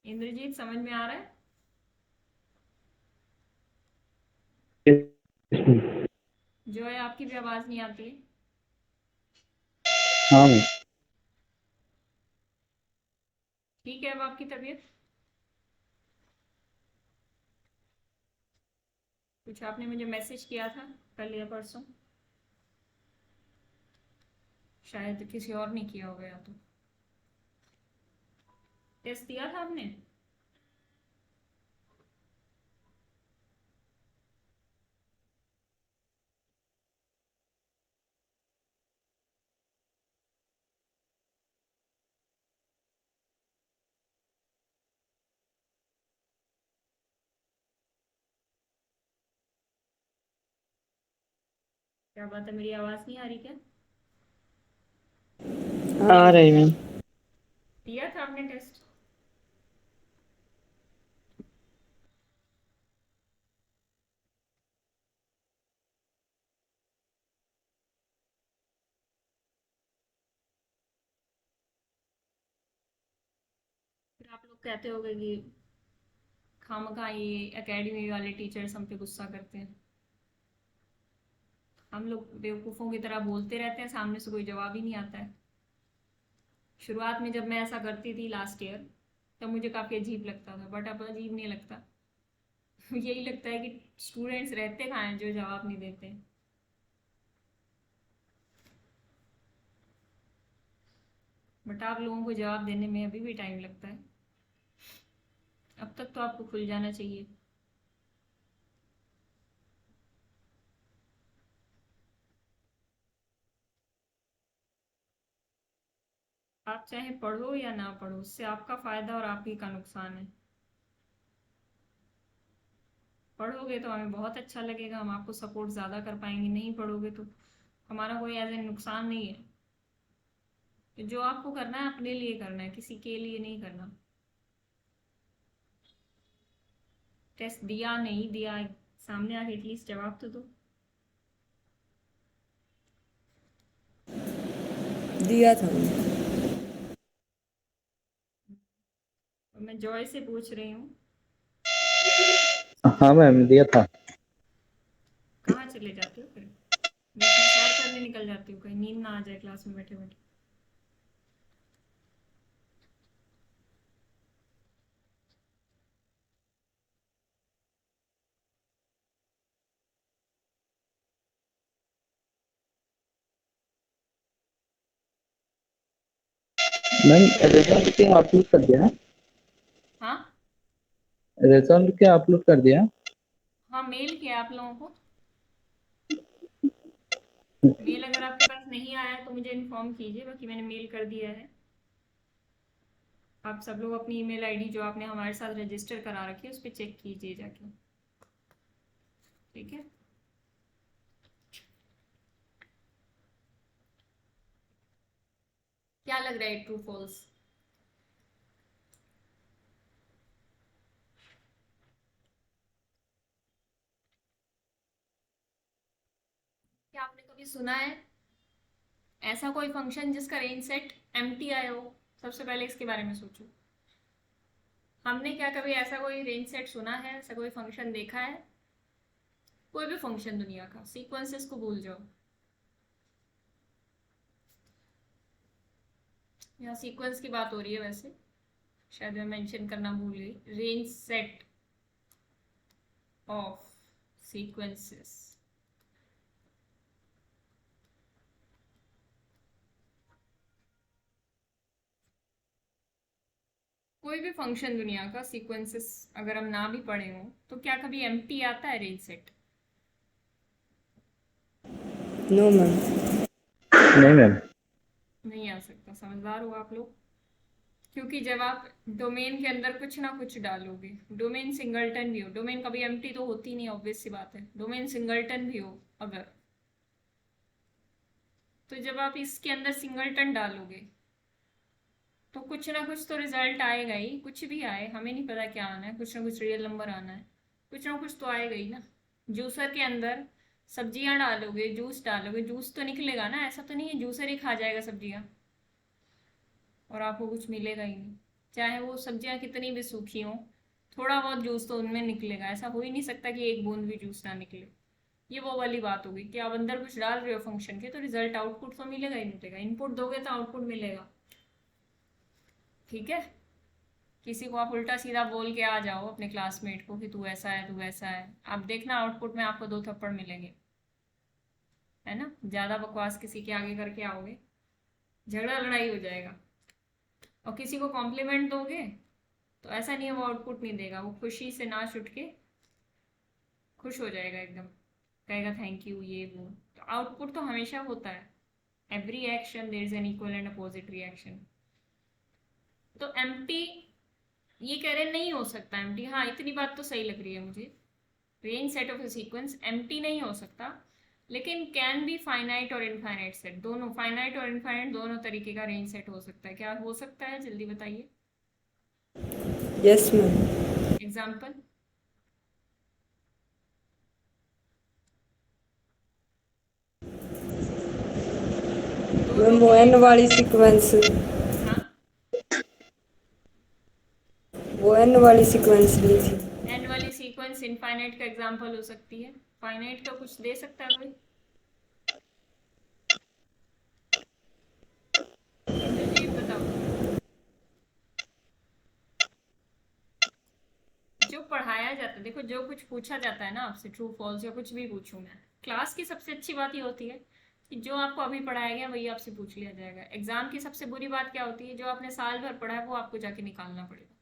इंद्रजीत समझ में आ रहा है? जो है आपकी भी आवाज नहीं आती है। हाँ मैम। ठीक है, अब आपकी तबीयत? कुछ आपने मुझे मैसेज किया था कल या परसों, शायद किसी और ने किया होगा, या तो टेस्ट दिया था आपने? क्या बात है, मेरी आवाज़ नहीं आ रही क्या? आ रही मैम। दिया था आपने टेस्ट? फिर आप लोग कहते होगे कि खामखा ये एकेडमी वाले टीचर्स हम पे गुस्सा करते हैं। हम लोग बेवकूफ़ों की तरह बोलते रहते हैं, सामने से कोई जवाब ही नहीं आता है। शुरुआत में जब मैं ऐसा करती थी लास्ट ईयर, तब मुझे काफ़ी अजीब लगता था, बट अब अजीब नहीं लगता। यही लगता है कि स्टूडेंट्स रहते कहाँ हैं जो जवाब नहीं देते। बट आप लोगों को जवाब देने में अभी भी टाइम लगता है। अब तक तो आपको खुल जाना चाहिए। आप चाहे पढ़ो या ना पढ़ो, उससे आपका फ़ायदा और आप ही का नुकसान है। पढ़ोगे तो हमें बहुत अच्छा लगेगा, हम आपको सपोर्ट ज़्यादा कर पाएंगे। नहीं पढ़ोगे तो हमारा कोई एज ए नुकसान नहीं है। तो जो आपको करना है अपने लिए करना है, किसी के लिए नहीं करना। टेस्ट दिया नहीं दिया, सामने आके एटलीस्ट जवाब तो दो। दिया था मैम। और मैं जॉय से पूछ रही हूँ, हाँ मैम, दिया था। कहाँ चले जाते हो फिर? बीच में सैर करने निकल जाती हो, कहीं नींद ना आ जाए क्लास में बैठे बैठे। मैम रिजल्ट क्या अपलोड कर दिया? हाँ रिजल्ट क्या अपलोड कर दिया? हाँ, मेल किया आप लोगों को। मेल अगर आपके पास नहीं आया है तो मुझे इन्फॉर्म कीजिए, बाकी मैंने मेल कर दिया है। आप सब लोग अपनी ईमेल आईडी जो आपने हमारे साथ रजिस्टर करा रखी है उस पर चेक कीजिए जाके। ठीक है। क्या लग रहा है, ट्रू फॉल्स? क्या आपने कभी सुना है ऐसा कोई फंक्शन जिसका रेंज सेट एम्प्टी आया हो? सबसे पहले इसके बारे में सोचो। हमने क्या कभी ऐसा कोई रेंज सेट सुना है, ऐसा कोई फंक्शन देखा है? कोई भी फंक्शन दुनिया का, सीक्वेंसेस को भूल जाओ। यहाँ सीक्वेंस की बात हो रही है वैसे, शायद मैं मेंशन करना भूल गई। Range set of sequences. कोई भी फंक्शन दुनिया का सीक्वेंसेस अगर हम ना भी पढ़े हों तो क्या कभी एम्प्टी आता है रेंज सेट? No ma'am. नहीं मैम। नहीं आ सकता। समझदार हो आप लोग। क्योंकि जब आप डोमेन के अंदर कुछ ना कुछ डालोगे, डोमेन सिंगलटन भी हो, डोमेन कभी एम्प्टी तो होती नहीं, ऑब्वियस सी बात है। डोमेन सिंगलटन भी हो अगर, तो जब आप इसके अंदर सिंगलटन डालोगे तो कुछ ना कुछ तो रिजल्ट आएगा ही। कुछ भी आए, हमें नहीं पता क्या आना है, कुछ ना कुछ रियल नंबर आना है, कुछ ना कुछ तो आएगा ही ना। जूसर के अंदर सब्जियां डालोगे, जूस डालोगे, जूस तो निकलेगा ना। ऐसा तो नहीं है जूसर ही खा जाएगा सब्जियां और आपको कुछ मिलेगा ही नहीं। चाहे वो सब्जियां कितनी भी सूखी हों, थोड़ा बहुत जूस तो उनमें निकलेगा। ऐसा हो ही नहीं सकता कि एक बूंद भी जूस ना निकले। ये वो वाली बात होगी कि आप अंदर कुछ डाल रहे हो फंक्शन के, तो रिजल्ट आउटपुट तो मिलेगा ही मिलेगा। इनपुट दोगे तो आउटपुट मिलेगा। ठीक है। किसी को आप उल्टा सीधा बोल के आ जाओ अपने क्लासमेट को कि तू ऐसा है तू वैसा है, आप देखना आउटपुट में आपको 2 थप्पड़ मिलेंगे। है ना? ज़्यादा बकवास किसी के आगे करके आओगे, झगड़ा लड़ाई हो जाएगा। और किसी को कॉम्प्लीमेंट दोगे तो ऐसा नहीं है वो आउटपुट नहीं देगा, वो खुशी से नाच उठ के खुश हो जाएगा एकदम, कहेगा थैंक यू ये वो। तो आउटपुट तो हमेशा होता है। Every action there is an equal and opposite reaction. तो एम्प्टी, ये कह रहे नहीं हो सकता एम्प्टी। हाँ, इतनी बात तो सही लग रही है मुझे। Range set of A sequence empty नहीं हो सकता लेकिन कैन बी फाइनाइट और इनफाइनाइट सेट, दोनों फाइनाइट और इनफाइनाइट दोनों तरीके का रेंज सेट हो सकता है। क्या हो सकता है, जल्दी बताइए। Yes ma'am. एग्जाम्पल। मैम वो एन वाली सीक्वेंस, हाँ, वो एन वाली सीक्वेंस ली थी। एन वाली सीक्वेंस इनफाइनाइट का एग्जाम्पल हो सकती है। फाइनाइट का कुछ दे सकता है कोई? इंद्रजीत बताओ। जो पढ़ाया जाता है, देखो जो कुछ पूछा जाता है ना आपसे, ट्रू फॉल्स या कुछ भी पूछूं मैं, क्लास की सबसे अच्छी बात ये होती है कि जो आपको अभी पढ़ाया गया वही आपसे पूछ लिया जाएगा। एग्जाम की सबसे बुरी बात क्या होती है, जो आपने साल भर पढ़ा है वो आपको जाके निकालना पड़ेगा।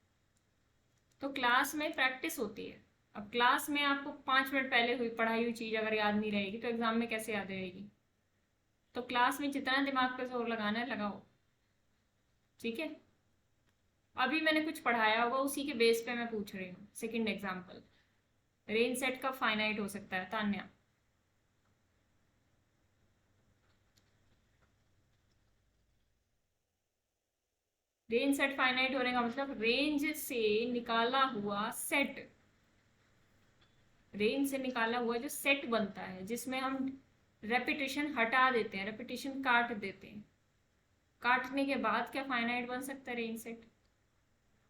तो क्लास में प्रैक्टिस होती है। अब क्लास में आपको 5 मिनट पहले हुई पढ़ाई हुई चीज अगर याद नहीं रहेगी तो एग्जाम में कैसे याद रहेगी? तो क्लास में जितना दिमाग पे जोर लगाना है लगाओ, ठीक है। अभी मैंने कुछ पढ़ाया होगा उसी के बेस पे मैं पूछ रही हूँ। सेकंड एग्जाम्पल, रेंज सेट का फाइनाइट हो सकता है। तान्या। रेंज सेट फाइनाइट होने का मतलब रेंज से निकाला हुआ सेट, रेंज से निकाला हुआ जो सेट बनता है जिसमें हम रेपिटेशन हटा देते हैं, रेपिटेशन काट देते हैं, काटने के बाद क्या फाइनाइट बन सकता है रेंज सेट?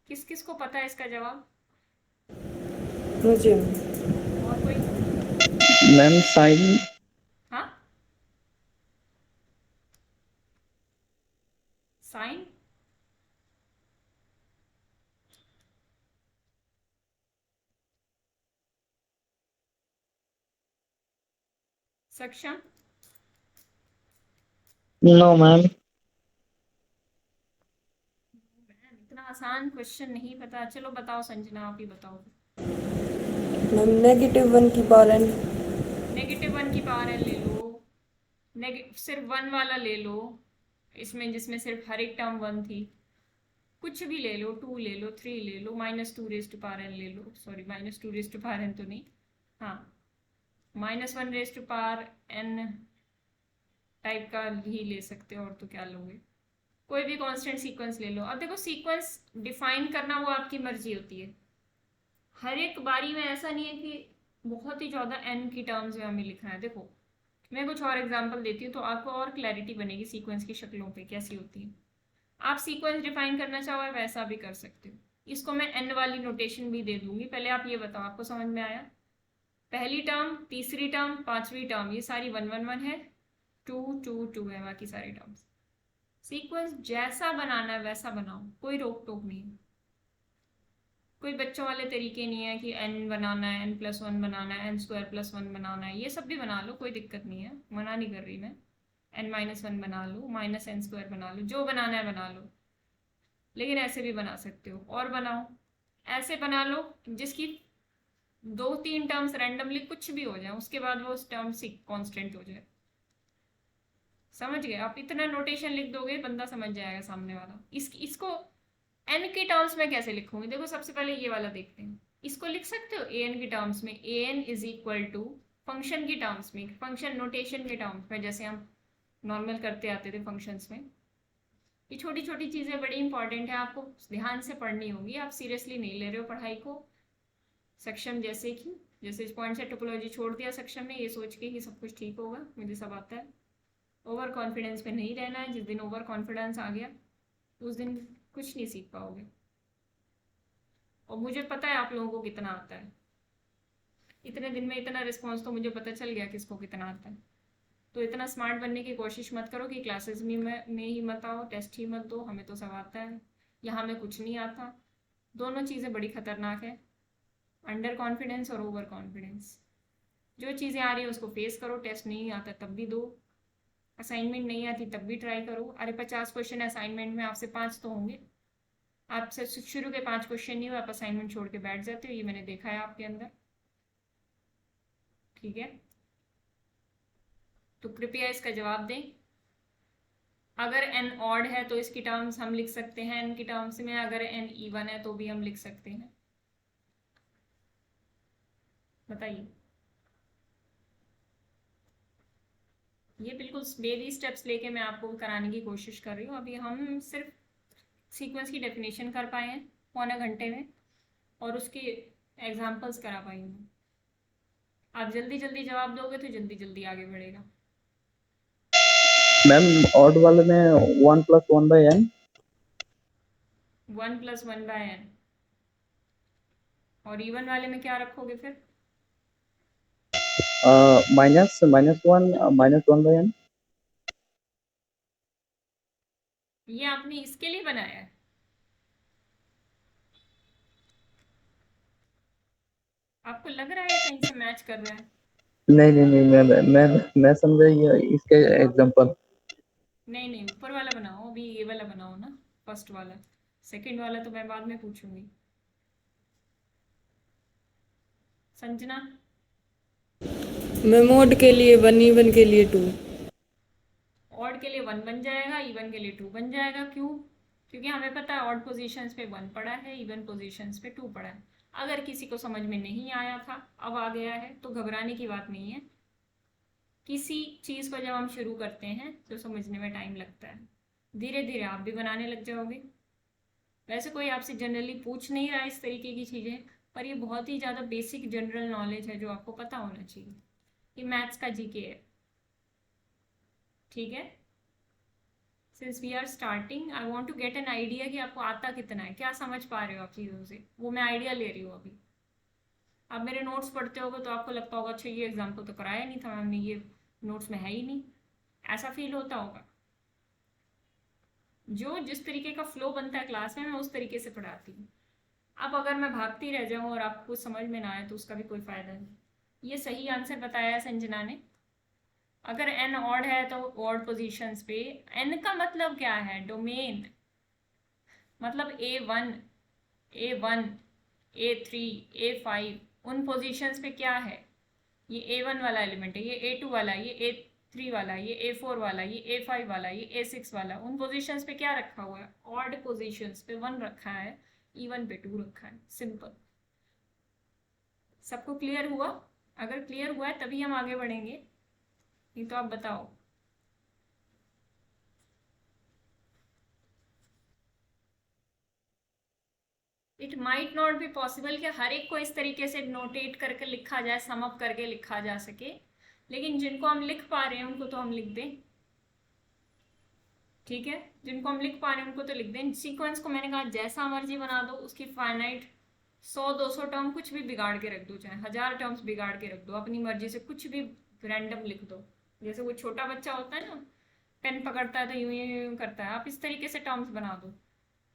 किस किस को पता है इसका जवाब? मुझे और कोई? Ma'am sine. हाँ, साइन। सक्षम। No ma'am. इतना आसान क्वेश्चन नहीं पता, चलो बताओ संजना, आप ही बताओ। मैम -1 की पावर एन। -1 की पावर एन ले लो, सिर्फ 1 वाला ले लो, इसमें जिसमें सिर्फ हर एक टर्म 1 थी। कुछ भी ले लो, 2 ले लो, 3 ले लो, -2 रेज टू पावर एन ले लो, sorry -2 raise to power n तो नहीं, हाँ -1 raise to power n type का ही ले सकते हो। और तो क्या लोगे, कोई भी कांस्टेंट सीक्वेंस ले लो। अब देखो सीक्वेंस डिफाइन करना वो आपकी मर्जी होती है। हर एक बारी में ऐसा नहीं है कि बहुत ही ज़्यादा एन की टर्म्स में हमें लिखना है। देखो मैं कुछ और एग्जांपल देती हूँ तो आपको और क्लैरिटी बनेगी सीक्वेंस की शक्लों पे कैसी होती है। आप सीक्वेंस डिफाइन करना चाहो वैसा भी कर सकते हो। इसको मैं एन वाली नोटेशन भी दे दूंगी। पहले आप ये बताओ आपको समझ में आया? पहली टर्म, तीसरी टर्म, पांचवी टर्म, ये सारी 1 1 1 है, 2 2 2 है बाकी सारी टर्म्स। सीक्वेंस जैसा बनाना है वैसा बनाओ, कोई रोक टोक नहीं है। कोई बच्चों वाले तरीके नहीं है कि एन बनाना है, n+1 बनाना है, n² + 1 बनाना है। ये सब भी बना लो, कोई दिक्कत नहीं है, मना नहीं कर रही मैं। n-1 बना लो, -n² बना लो, जो बनाना है बना लो। लेकिन ऐसे भी बना सकते हो, और बनाओ। ऐसे बना लो जिसकी 2 3 टर्म्स रैंडमली कुछ भी हो जाए, उसके बाद वो टर्म कांस्टेंट हो जाए। समझ गए? आप इतना नोटेशन लिख दोगे बंदा समझ जाएगा सामने वाला। इसको एन के टर्म्स में कैसे लिखूंगी? देखो सबसे पहले ये वाला देखते हैं। इसको लिख सकते हो ए एन के टर्म्स में, a n is equal to function की टर्म्स में, फंक्शन नोटेशन के टर्म्स में, जैसे हम नॉर्मल करते आते थे फंक्शंस में। ये छोटी छोटी चीज़ें बड़ी इंपॉर्टेंट है, आपको ध्यान से पढ़नी होगी। आप सीरियसली नहीं ले रहे हो पढ़ाई को। सक्षम जैसे इस पॉइंट से टोपोलॉजी छोड़ दिया सक्षम ने, ये सोच के कि सब कुछ ठीक होगा, मुझे सब आता है। ओवर कॉन्फिडेंस पे नहीं रहना है। जिस दिन ओवर कॉन्फिडेंस आ गया उस दिन कुछ नहीं सीख पाओगे। और मुझे पता है आप लोगों को कितना आता है। इतने दिन में इतना रिस्पॉन्स तो मुझे पता चल गया किसको कितना आता है। तो इतना स्मार्ट बनने की कोशिश मत करो कि क्लासेस में ही मत आओ, टेस्ट ही मत दो, हमें तो सब आता है, यहाँ हमें कुछ नहीं आता। दोनों चीज़ें बड़ी खतरनाक है, अंडर कॉन्फिडेंस और ओवर कॉन्फिडेंस। जो चीज़ें आ रही है उसको फेस करो, टेस्ट नहीं आता तब भी दो, असाइनमेंट नहीं आती तब भी ट्राई करो। अरे 50 क्वेश्चन असाइनमेंट में, आपसे 5 तो होंगे। आपसे शुरू के 5 क्वेश्चन नहीं हुए, आप असाइनमेंट छोड़ के बैठ जाते हो, ये मैंने देखा है आपके अंदर, ठीक है। तो कृपया इसका जवाब दें। अगर n ऑड है तो इसकी टर्म्स हम लिख सकते हैं n की टर्म्स में, अगर n इवन है तो भी हम लिख सकते हैं। बताइए। ये बिल्कुल बेबी स्टेप्स लेके मैं आपको कराने की कोशिश कर रही हूँ। अभी हम सिर्फ सीक्वेंस की डेफिनेशन कर पाए हैं पौने घंटे में, और उसके एग्जाम्पल्स करा पाई हूँ। आप जल्दी जल्दी जवाब दोगे तो जल्दी जल्दी आगे बढ़ेगा। मैम ऑड वाले में 1+1/n 1+1/n, और इवन वाले में क्या रखोगे फिर? -1/n। ये आपने इसके लिए बनाया है? आपको लग रहा है कहीं से मैच कर रहा है? नहीं नहीं नहीं, मैं समझा ये इसके एग्जांपल। नहीं नहीं, ऊपर वाला बनाओ, अभी ये वाला बनाओ ना, फर्स्ट वाला। सेकंड वाला तो मैं बाद में पूछूंगी। संजना, मैम ऑड के लिए 1, इवन के लिए 2। ऑड के लिए 1 बन जाएगा, इवन के लिए 2 बन जाएगा। क्यों? क्योंकि हमें पता है ऑड पोजीशंस पे 1 पड़ा है, इवन पोजीशंस पे 2 पड़ा है। अगर किसी को समझ में नहीं आया था, अब आ गया है, तो घबराने की बात नहीं है। किसी चीज़ को जब हम शुरू करते हैं तो समझने में टाइम लगता है, धीरे धीरे आप भी बनाने लग जाओगे। वैसे कोई आपसे जनरली पूछ नहीं रहा इस तरीके की चीज़ें, पर ये बहुत ही ज़्यादा बेसिक जनरल नॉलेज है जो आपको पता होना चाहिए। ये मैथ्स का जीके है, ठीक है। Since we are starting, I want to get an idea कि आपको आता कितना है, क्या समझ पा रहे हो आप चीज़ों से, वो मैं आइडिया ले रही हूँ अभी। आप मेरे नोट्स पढ़ते होगे तो आपको लगता होगा अच्छा ये एग्जाम्पल तो कराया नहीं था मैम ने, ये नोट्स में है ही नहीं, ऐसा फील होता होगा। जो जिस तरीके का फ्लो बनता है क्लास में, मैं उस तरीके से पढ़ाती हूँ। अब अगर मैं भागती रह जाऊँ और आपको कुछ समझ में ना आए तो उसका भी कोई फ़ायदा नहीं। ये सही आंसर बताया है संजना ने। अगर n ऑड है तो ऑड पोजीशंस पे, n का मतलब क्या है? डोमेन, मतलब A1, A1, A3, A5, उन पोजीशंस पे क्या है? ये A1 वाला एलिमेंट है, ये A2 वाला, ये A3 वाला, ये A4 वाला, ये A5 वाला, ये A6 वाला। उन पोजीशंस पे क्या रखा हुआ है? ऑड पोजीशंस पे 1 रखा है, इवन पे 2 रखा है। सिंपल। सबको क्लियर हुआ? अगर क्लियर हुआ है तभी हम आगे बढ़ेंगे, नहीं तो आप बताओ। It might not be possible कि हर एक को इस तरीके से नोटेट करके लिखा जाए, समअप करके लिखा जा सके, लेकिन जिनको हम लिख पा रहे हैं उनको तो हम लिख दें, ठीक है। जिनको हम लिख पा रहे हैं उनको तो लिख दें। सीक्वेंस को मैंने कहा जैसा मर्जी बना दो, उसकी फाइनाइट 100-200 टर्म कुछ भी बिगाड़ के रख दो, चाहे 1000 टर्म्स बिगाड़ के रख दो, अपनी मर्जी से कुछ भी रैंडम लिख दो। जैसे वो छोटा बच्चा होता है ना, पेन पकड़ता है तो यूं यूं यूं करता है, आप इस तरीके से टर्म्स बना दो।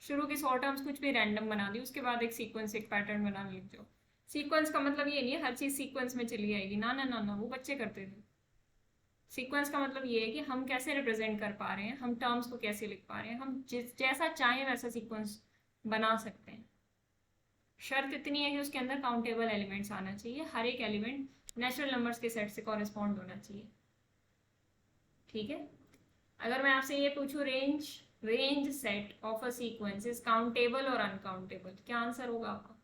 शुरू की 100 टर्म्स कुछ भी रैंडम बना दी, उसके बाद एक सीक्वेंस, एक पैटर्न बना लिख जाओ। सीक्वेंस का मतलब ये नहीं है हर चीज़ सीक्वेंस में चली आएगी, ना ना ना ना, वो बच्चे करते थे। सीक्वेंस का मतलब ये है कि हम कैसे रिप्रेजेंट कर पा रहे हैं, हम टर्म्स को कैसे लिख पा रहे हैं, हम जैसा चाहें वैसा सीक्वेंस बना सकते हैं। शर्त इतनी है कि उसके अंदर काउंटेबल एलिमेंट्स आना चाहिए, हर एक एलिमेंट नेचुरल नंबर्स के सेट से कॉरेस्पॉन्ड होना चाहिए, ठीक है। अगर मैं आपसे ये पूछूं range set of a sequence is countable और अनकाउंटेबल, क्या आंसर होगा आपका?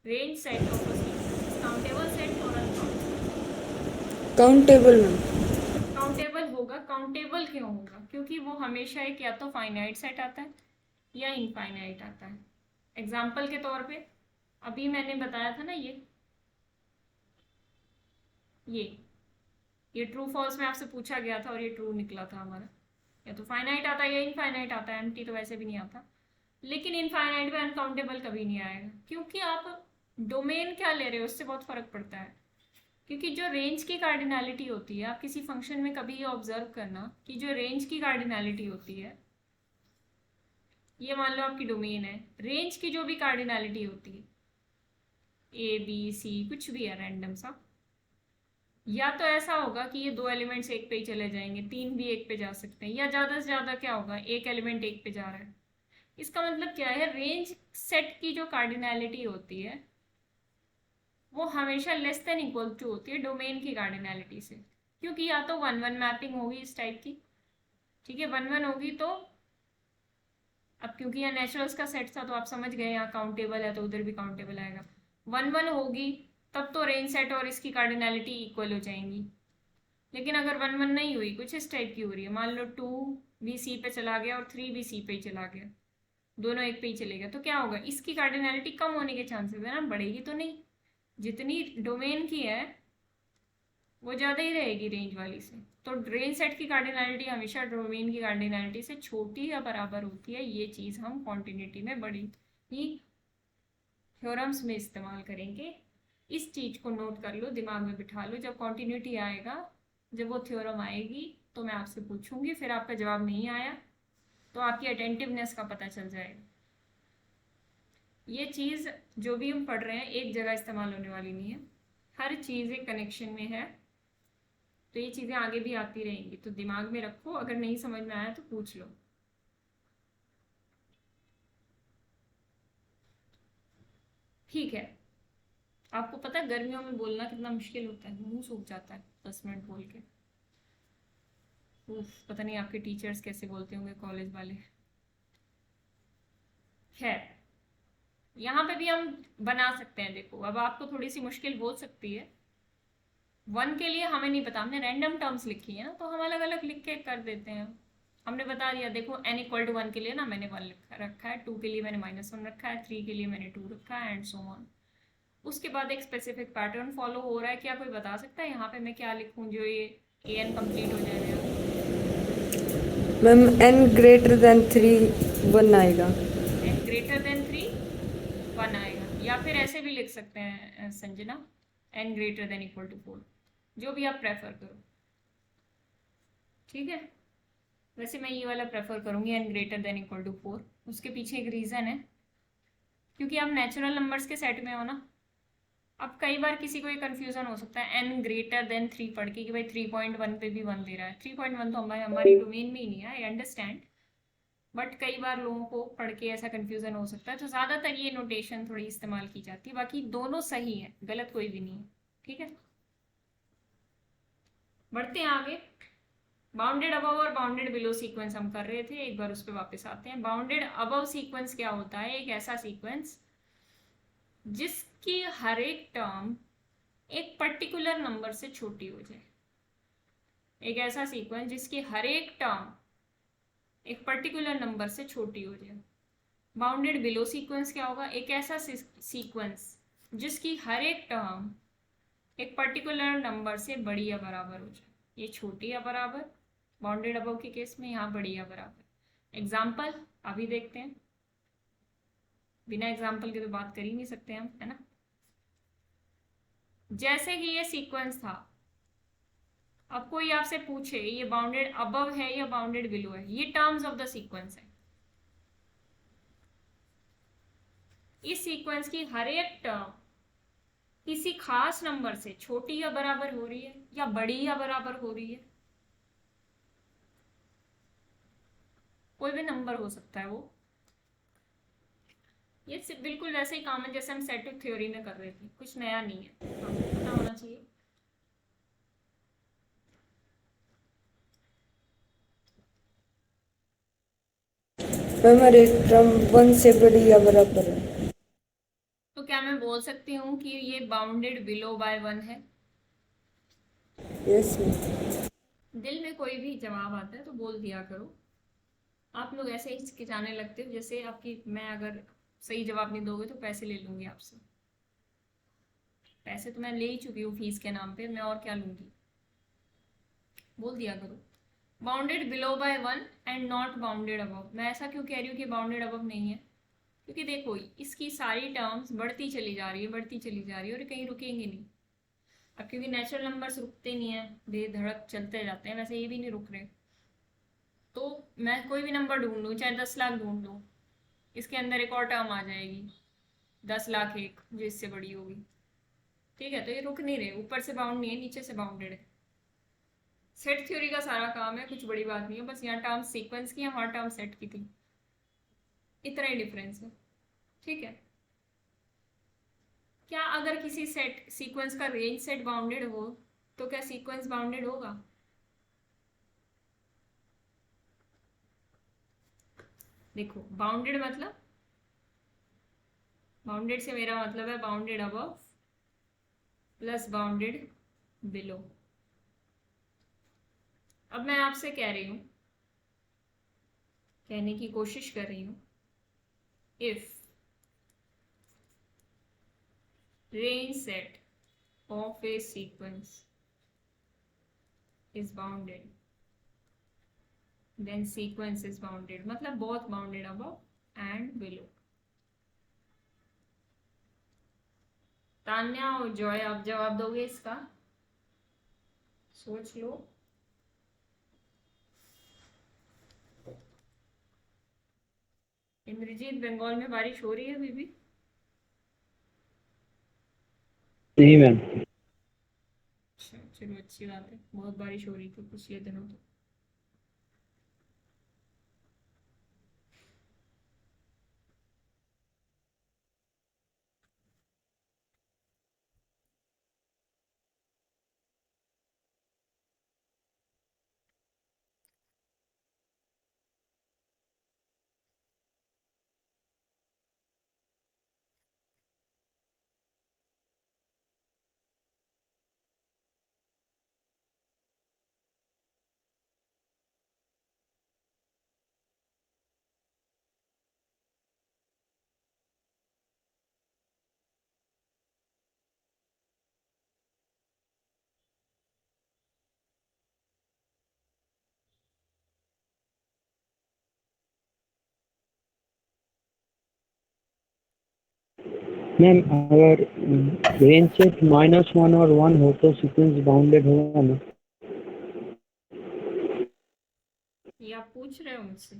Range set of a sequence countable set और अनकाउंटेबल? Countable ma'am. काउंटेबल होगा। काउंटेबल क्यों होगा? क्योंकि वो हमेशा एक या तो फाइनाइट सेट आता है या इनफाइनाइट आता है। एग्जाम्पल के तौर पे अभी मैंने बताया था ना, ये ट्रू फॉल्स में आपसे पूछा गया था और ये ट्रू निकला था हमारा। या तो फाइनाइट आता है या इनफाइनाइट आता है, एम्प्टी तो वैसे भी नहीं आता। लेकिन इनफाइनाइट में अनकाउंटेबल कभी नहीं आएगा, क्योंकि आप डोमेन क्या ले रहे हो उससे बहुत फर्क पड़ता है। क्योंकि जो रेंज की कार्डिनैलिटी होती है, आप किसी फंक्शन में कभी ये ऑब्जर्व करना कि जो रेंज की कार्डिनैलिटी होती है, ये मान लो आपकी डोमेन है, रेंज की जो भी कार्डिनैलिटी होती है, A, B, C कुछ भी है रैंडम सा, या तो ऐसा होगा कि ये 2 एलिमेंट्स एक पे ही चले जाएंगे, 3 भी एक पे जा सकते हैं, या ज़्यादा से ज़्यादा क्या होगा, एक एलिमेंट एक पे जा रहा है। इसका मतलब क्या है? रेंज सेट की जो कार्डिनैलिटी होती है वो हमेशा लेस देन इक्वल टू होती है डोमेन की कार्डिनैलिटी से, क्योंकि या तो 1-1 मैपिंग होगी इस टाइप की, ठीक है। 1-1 होगी तो, अब क्योंकि यहाँ नेचुरल्स का सेट था तो आप समझ गए यहाँ काउंटेबल है तो उधर भी काउंटेबल आएगा। 1-1 होगी तब तो रेंज सेट और इसकी कार्डिनैलिटी इक्वल हो जाएंगी। लेकिन अगर 1 1 नहीं हुई, कुछ इस टाइप की हो रही है, मान लो 2 भी सी पे चला गया और 3 भी सी पे ही चला गया, दोनों एक पे ही चले गए, तो क्या होगा, इसकी कार्डिनैलिटी कम होने के चांसेस है ना, बढ़ेगी तो नहीं। जितनी डोमेन की है वो ज़्यादा ही रहेगी रेंज वाली से। तो रेंज सेट की कार्डिनैलिटी हमेशा डोमेन की कार्डिनैलिटी से छोटी या बराबर होती है। ये चीज़ हम कॉन्टिन्यूटी में बड़ी ही थ्योरम्स में इस्तेमाल करेंगे। इस चीज़ को नोट कर लो, दिमाग में बिठा लो। जब कॉन्टिन्यूटी आएगा, जब वो थ्योरम आएगी तो मैं आपसे पूछूंगी, फिर आपका जवाब नहीं आया तो आपकी अटेंटिवनेस का पता चल जाएगा। ये चीज़ जो भी हम पढ़ रहे हैं एक जगह इस्तेमाल होने वाली नहीं है, हर चीज़ एक कनेक्शन में है। तो ये चीज़ें आगे भी आती रहेंगी, तो दिमाग में रखो। अगर नहीं समझ में आया तो पूछ लो। ठीक है। आपको पता है गर्मियों में बोलना कितना मुश्किल होता है, मुंह सूख जाता है 10 मिनट बोल के। उफ, पता नहीं आपके टीचर्स कैसे बोलते होंगे, कॉलेज वाले। खैर, यहाँ पे भी हम बना सकते हैं। देखो, अब आपको थोड़ी सी मुश्किल हो सकती है। 1 के लिए हमें नहीं पता, हमने रैंडम टर्म्स लिखी है ना, तो हम अलग अलग लिख के कर देते हैं। हमने बता दिया, देखो n = 1 के लिए ना मैंने 1 रखा है, 2 के लिए मैंने -1 रखा है, 3 के लिए मैंने 2 रखा है, एंड सो ऑन। उसके बाद एक स्पेसिफिक पैटर्न फॉलो हो रहा है। क्या कोई बता सकता है यहाँ पे मैं क्या लिखूँ जो ये an कंप्लीट हो जाएगा? मैम n greater than 3 1 आएगा। n greater than 3 1 आएगा, या फिर ऐसे भी लिख सकते हैं Sanjana, n greater than equal to 4, जो भी आप प्रेफर करो। ठीक है, वैसे मैं ये वाला प्रेफर करूँगी, n greater than equal to 4। उसके पीछे एक रीज़न है, क्योंकि आप नेचुरल नंबर्स के सेट में हो ना। अब कई बार किसी को ये कन्फ्यूज़न हो सकता है n greater than 3 पढ़ के, कि भाई 3.1 पे भी 1 दे रहा है। 3.1 तो हमारी डोमेन में ही नहीं है, आई अंडरस्टैंड, बट कई बार लोगों को पढ़ के ऐसा कन्फ्यूज़न हो सकता है, तो ज़्यादातर ये नोटेशन थोड़ी इस्तेमाल की जाती है। बाकी दोनों सही है, गलत कोई भी नहीं है। ठीक है, बढ़ते हैं आगे। बाउंडेड अबव और बाउंडेड बिलो सीक्वेंस हम कर रहे थे, एक बार उस पर वापस आते हैं। बाउंडेड अबव सीक्वेंस क्या होता है? एक ऐसा सीक्वेंस जिसकी हर एक टर्म एक पर्टिकुलर नंबर से छोटी हो जाए। एक ऐसा सीक्वेंस जिसकी हर एक टर्म एक पर्टिकुलर नंबर से छोटी हो जाए। बाउंडेड बिलो सीक्वेंस क्या होगा? एक ऐसा सीक्वेंस जिसकी हर एक टर्म एक पर्टिकुलर नंबर से बड़ी या बराबर हो जाए। ये छोटी या बराबर बाउंडेड अबव के केस में, यहाँ बड़ी या बराबर। एग्जाम्पल अभी देखते हैं, बिना एग्जाम्पल के तो बात कर ही नहीं सकते हम, है ना। जैसे कि ये सीक्वेंस था, अब कोई आपसे पूछे ये बाउंडेड अबव है या बाउंडेड बिलो है, ये टर्म्स ऑफ द सीक्वेंस है। इस सीक्वेंस की हर एक टर्म किसी खास नंबर से छोटी या बराबर हो रही है या बड़ी या बराबर हो रही है। कोई भी नंबर हो सकता है वो। ये बिल्कुल वैसे ही काम है जैसे हम सेट ऑफ थ्योरी में कर रहे थे, कुछ नया नहीं है, आपको पता होना चाहिए। मैम हर एक टर्म 1 से बड़ी या बराबर है। तो क्या मैं बोल सकती हूँ कि ये बाउंडेड बिलो बाय 1 है? Yes ma'am. दिल में कोई भी जवाब आता है तो बोल दिया करो। आप लोग ऐसे ही हिचकिचाने लगते हो जैसे आपकी, मैं अगर सही जवाब नहीं दोगे तो पैसे ले लूंगी आपसे। पैसे तो मैं ले ही चुकी हूँ फीस के नाम पे, मैं और क्या लूंगी। बोल दिया करो bounded below by 1 and not bounded above. मैं ऐसा क्यों कह रही हूँ कि बाउंडेड अबव नहीं है? क्योंकि देखो इसकी सारी टर्म्स बढ़ती चली जा रही है, बढ़ती चली जा रही है, और कहीं रुकेंगे नहीं। अब क्योंकि नेचुरल नंबर्स रुकते नहीं है, धीरे धड़क चलते जाते हैं, वैसे ये भी नहीं रुक रहे। तो मैं कोई भी नंबर ढूंढ लूँ, चाहे 10 लाख ढूंढ लूँ, इसके अंदर एक और टर्म आ जाएगी 10,01,000 जो इससे बड़ी होगी। ठीक है, तो ये रुक नहीं रहे, ऊपर से बाउंड नहीं है, नीचे से बाउंडेड है। सेट थ्योरी का सारा काम है, कुछ बड़ी बात नहीं है। बस यहाँ टर्म सीक्वेंस की, यहाँ टर्म सेट की थी, इतना ही डिफरेंस है। ठीक है, क्या अगर किसी सेट सीक्वेंस का रेंज सेट बाउंडेड हो तो क्या सीक्वेंस बाउंडेड होगा? देखो बाउंडेड मतलब, बाउंडेड से मेरा मतलब है bounded above plus bounded below. अब मैं आपसे कह रही हूँ, कहने की कोशिश कर रही हूँ, if range set of a sequence is bounded, then sequence is bounded, मतलब both bounded above and below. Tanya और जॉय, आप जवाब दोगे इसका? सोच लो। इंद्रजीत, बंगाल में बारिश हो रही है अभी भी? नहीं मैम। अच्छा, चलो अच्छी बात है, बहुत बारिश हो रही थी पिछले दिनों तो। मैम अगर रेंज सेट -1 और 1 हो तो सीक्वेंस बाउंडेड होगा ना? ये आप पूछ रहे हो मुझसे?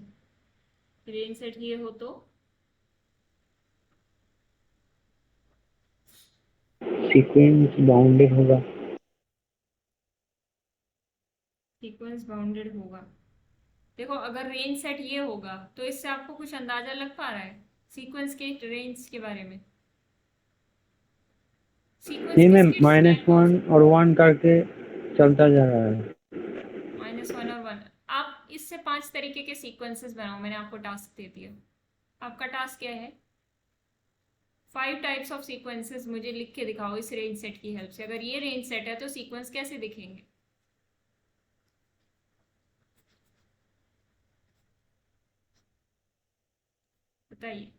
रेंज सेट ये हो तो सीक्वेंस बाउंडेड होगा। सीक्वेंस बाउंडेड होगा। देखो, अगर रेंज सेट ये होगा तो इससे आपको कुछ अंदाजा लग पा रहा है सीक्वेंस के रेंज के बारे में? सीक्वेंस नहीं मैम, किसके सेट कौन -1 और 1 करके चलता जा रहा है। -1 और 1? आप इससे 5 तरीके के सीक्वेंसेस बनाओ, मैंने आपको टास्क दे दिया। आपका टास्क क्या है? 5 टाइप्स ऑफ सीक्वेंसेस मुझे लिख के दिखाओ इस रेंज सेट की हेल्प से। अगर ये रेंज सेट है तो सीक्वेंस कैसे दिखेंगे? बताइए।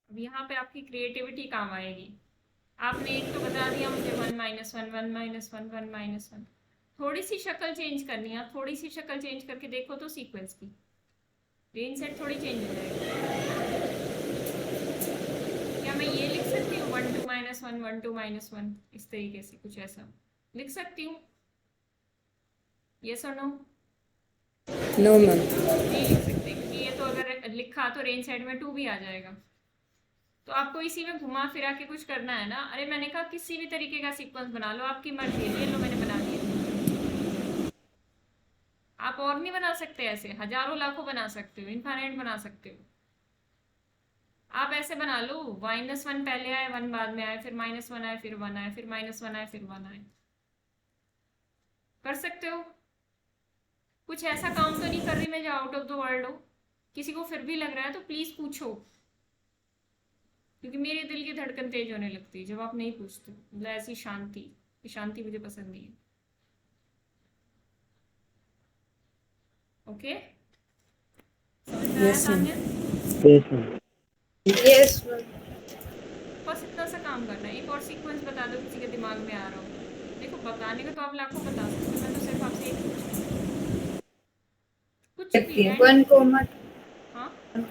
अब यहाँ पे आपकी क्रिएटिविटी काम आएगी। आपने एक तो बता दिया मुझे 1 -1 1 -1 1 -1। थोड़ी सी शक्ल चेंज करनी है, आप थोड़ी सी शक्ल चेंज करके देखो तो सीक्वेंस की रेंज सेट थोड़ी चेंज हो जाएगी। क्या मैं ये लिख सकती हूँ 1 2 -1 1 2 -1, इस तरीके से कुछ ऐसा लिख सकती हूँ? यस और नो? No ma'am. नहीं लिख सकते, क्योंकि ये तो अगर लिखा तो रेंज सेट में 2 भी आ जाएगा। तो आपको इसी में घुमा फिरा के कुछ करना है ना। अरे मैंने कहा किसी भी तरीके का सीक्वेंस बना लो, आपकी मर्जी है। ये लो, मैंने बना दिया। आप और नहीं बना सकते ऐसे, हजारों लाखों बना सकते हो, इनफाइनाइट बना सकते हो। आप ऐसे बना लो, -1 पहले आए, 1 बाद में आए, फिर -1 आए, फिर 1 आए, फिर -1 आए, फिर 1 आए। कर सकते हो। कुछ ऐसा काम तो नहीं कर रही मैं जो आउट ऑफ द वर्ल्ड हो। किसी को फिर भी लग रहा है तो प्लीज पूछो, क्योंकि मेरे दिल की धड़कन तेज होने लगती है जब आप नहीं पूछते। मतलब ऐसी शांति, ये शांति मुझे पसंद नहीं है। ओके, समझ में आया Yes, ma'am. Tanya? Yes ma'am. Yes ma'am. बस इतना सा काम करना है। एक और सीक्वेंस बता दो किसी के दिमाग में आ रहा हो। देखो, बताने को तो आप लाखों बता सकते हो, मैं तो सिर्फ आपसे एक पूछ रही हूँ। कुछ भी है। 1 comma हाँ, 1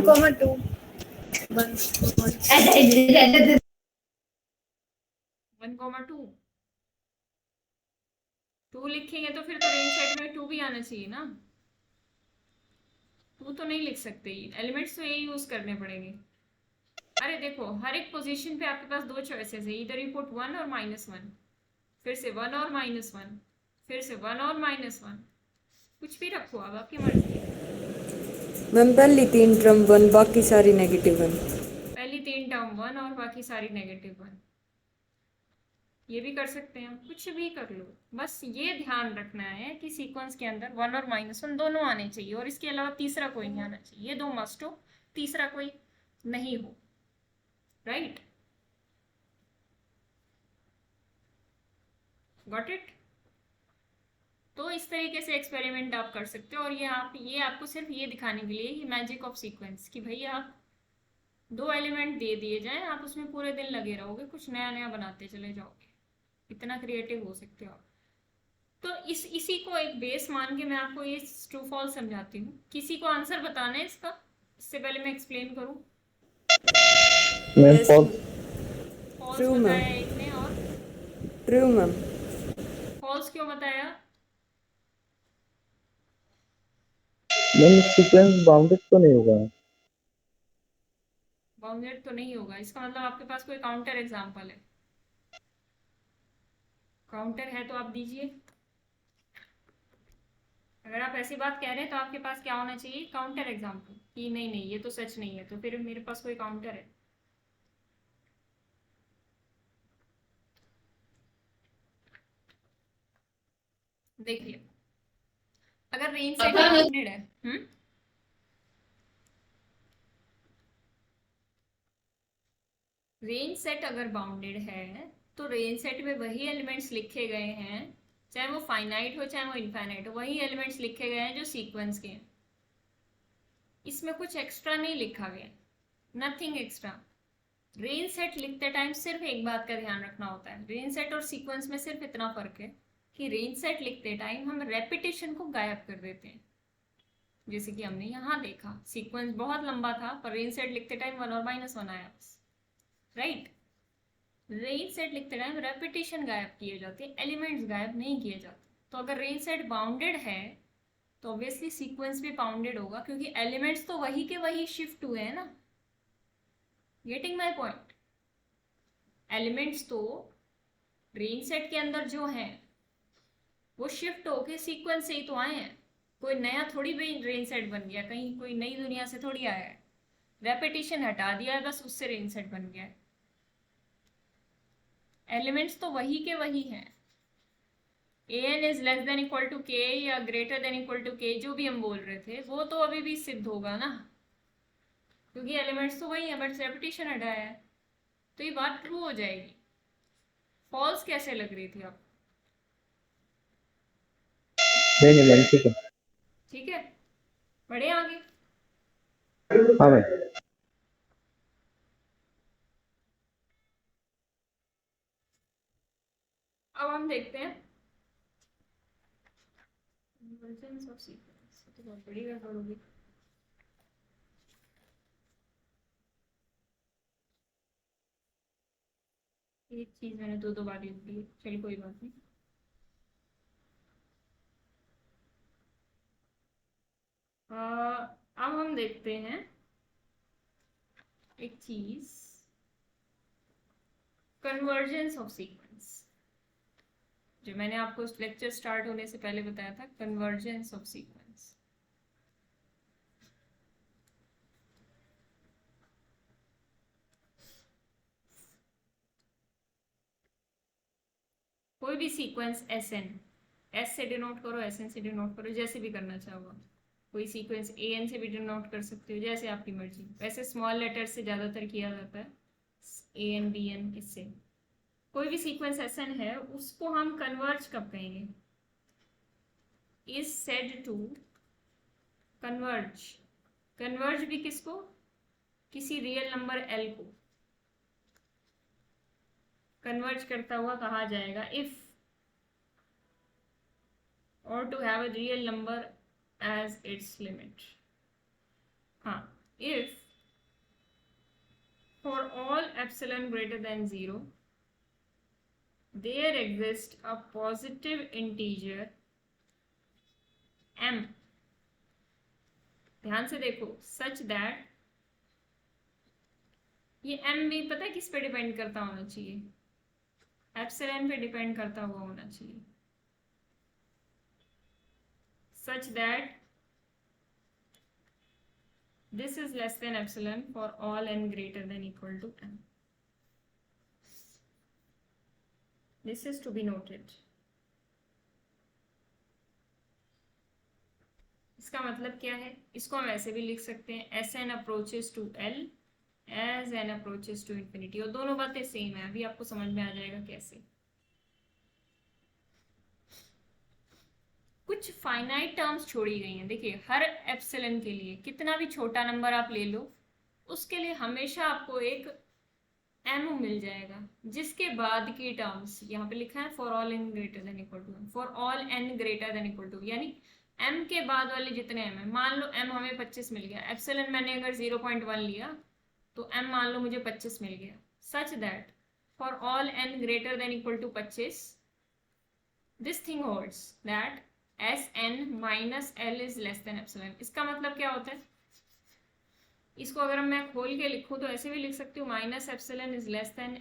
comma 2 1 comma 1,2 2 लिखेंगे तो फिर तो रेंज सेट में 2 भी आना चाहिए ना। 2 तो नहीं लिख सकते, एलिमेंट्स तो यही यूज करने पड़ेंगे। अरे देखो, हर एक पोजीशन पे आपके पास 2 चॉइसेस है, इधर यू पुट 1 और -1, फिर से 1 और -1, फिर से 1 और -1, कुछ भी रखो आप, आपकी मर्जी है। मैम पहली 3 टर्म 1 बाकी सारी नेगेटिव 1। पहली 3 टर्म 1 और बाकी सारी -1, ये भी कर सकते हैं, कुछ भी कर लो। बस ये ध्यान रखना है कि सीक्वेंस के अंदर 1 और -1 दोनों आने चाहिए, और इसके अलावा तीसरा कोई नहीं आना चाहिए। ये 2 मस्ट हो, तीसरा कोई नहीं हो, राइट? Got it? तो इस तरीके से एक्सपेरिमेंट आप कर सकते हो, और ये आपको सिर्फ ये दिखाने के लिए कि मैजिक ऑफ सीक्वेंस, कि भाई आप 2 एलिमेंट दे दिए जाएं, आप उसमें पूरे दिन लगे रहोगे, कुछ नया नया बनाते चले जाओगे, इतना क्रिएटिव हो सकते हो आप। तो इसी को एक बेस मान के मैं आपको ये ट्रू फॉल्स समझाती हूँ। किसी को आंसर बताना है इसका, इससे पहले मैं एक्सप्लेन करूँ? Ma'am Yes, false. False True, ma'am. बताया एक ने, और ट्रू मैम। फॉल्स क्यों बताया? मैम सीक्वेंस बाउंडेड तो नहीं होगा? बाउंडेड तो नहीं होगा, इसका मतलब आपके पास कोई काउंटर एग्जाम्पल है? काउंटर है तो आप दीजिए। अगर आप ऐसी बात कह रहे हैं तो आपके पास क्या होना चाहिए? काउंटर एग्जाम्पल, कि नहीं नहीं ये तो सच नहीं है, तो फिर मेरे पास कोई काउंटर है। देखिए, अगर रेंज सेट बाउंडेड है, रेंज सेट अगर बाउंडेड है, तो रेंज सेट में वही एलिमेंट्स लिखे गए हैं, चाहे वो फाइनाइट हो चाहे वो इनफाइनाइट हो, वही एलिमेंट्स लिखे गए हैं जो सीक्वेंस के हैं। इसमें कुछ एक्स्ट्रा नहीं लिखा गया, नथिंग एक्स्ट्रा। रेंज सेट लिखते टाइम सिर्फ एक बात का ध्यान रखना होता है, रेंज सेट और सीक्वेंस में सिर्फ इतना फर्क है कि रेंज सेट लिखते टाइम हम रेपिटेशन को गायब कर देते हैं, जैसे कि हमने यहाँ देखा, सीक्वेंस बहुत लंबा था पर रेंज सेट लिखते टाइम 1 और -1 आया बस, राइट? रेंज सेट लिखते टाइम रेपिटेशन गायब किए जाते हैं, एलिमेंट्स गायब नहीं किए जाते। तो अगर रेंज सेट बाउंडेड है तो ऑब्वियसली सीक्वेंस भी बाउंडेड होगा, क्योंकि एलिमेंट्स तो वही के वही शिफ्ट हुए हैं ना। Getting my point? एलिमेंट्स तो रेंज सेट के अंदर जो हैं वो शिफ्ट होके सीक्वेंस से ही तो आए हैं, कोई नया थोड़ी भी रेंज सेट बन गया, कहीं कोई नई दुनिया से थोड़ी आया है। रेपिटेशन हटा दिया है बस, उससे रेंज सेट बन गया है। एलिमेंट्स तो वही के वही हैं। an is less than equal to k या ग्रेटर देन इक्वल टू के, जो भी हम बोल रहे थे वो तो अभी भी सिद्ध होगा ना, क्योंकि एलिमेंट्स तो वही है, बट रेपिटेशन हटाया है, तो ये बात ट्रू हो जाएगी। फॉल्स कैसे लग रही थी आप? नहीं नहीं मैम ठीक है। ठीक है, बढ़े आगे। हाँ मैम। अब हम देखते हैं कन्वर्जेंस ऑफ सीक्वेंस, तो बहुत बड़ी गड़बड़ होगी। एक चीज मैंने दो बार लिख दी, चलिए कोई बात नहीं। अब हम देखते हैं एक चीज, कन्वर्जेंस ऑफ सीक्वेंस, जो मैंने आपको उस लेक्चर स्टार्ट होने से पहले बताया था, कन्वर्जेंस ऑफ सीक्वेंस। कोई भी सीक्वेंस SN, S से डिनोट करो, SN से डिनोट करो, जैसे भी करना चाहो आप। कोई सीक्वेंस AN से भी डिनोट कर सकते हो, जैसे आपकी मर्जी। वैसे स्मॉल लेटर से ज़्यादातर किया जाता है, AN BN, इससे। कोई भी सीक्वेंस SN है, उसको हम कन्वर्ज कब कहेंगे? Is said to converge. Converge भी किसको? किसी रियल नंबर L को कन्वर्ज करता हुआ कहा जाएगा इफ, और to have a real number as its limit. If for all epsilon greater than 0 there exists a positive integer m, ध्यान से देखो, such that, ये m भी पता है किस पे डिपेंड करता होना चाहिए? एप्सिलॉन पे डिपेंड करता हुआ होना चाहिए। such that this is less than epsilon for all n greater than equal to m. This is to be noted. इसका मतलब क्या है? इसको हम ऐसे भी लिख सकते हैं S n approaches to L as n approaches to infinity, और दोनों बातें सेम है, अभी आपको समझ में आ जाएगा कैसे। कुछ फाइनाइट टर्म्स छोड़ी गई हैं। देखिए हर एप्सिलन के लिए कितना भी छोटा नंबर आप ले लो, उसके लिए हमेशा आपको एक m मिल जाएगा, जिसके बाद की टर्म्स यहाँ पे लिखा है for all n greater than equal to m, for all n greater than equal to, यानी m के बाद वाले जितने m है, मान लो m हमें 25 मिल गया, एप्सिलन मैंने अगर 0.1 लिया तो m मान लो मुझे 25 मिल गया, such that for all n greater than equal to 25 this thing holds that Sn minus L is less than epsilon. इसका मतलब क्या होता है? इसको अगर मैं खोल के लिखूं तो ऐसे भी लिख सकती हूँ, minus epsilon is less then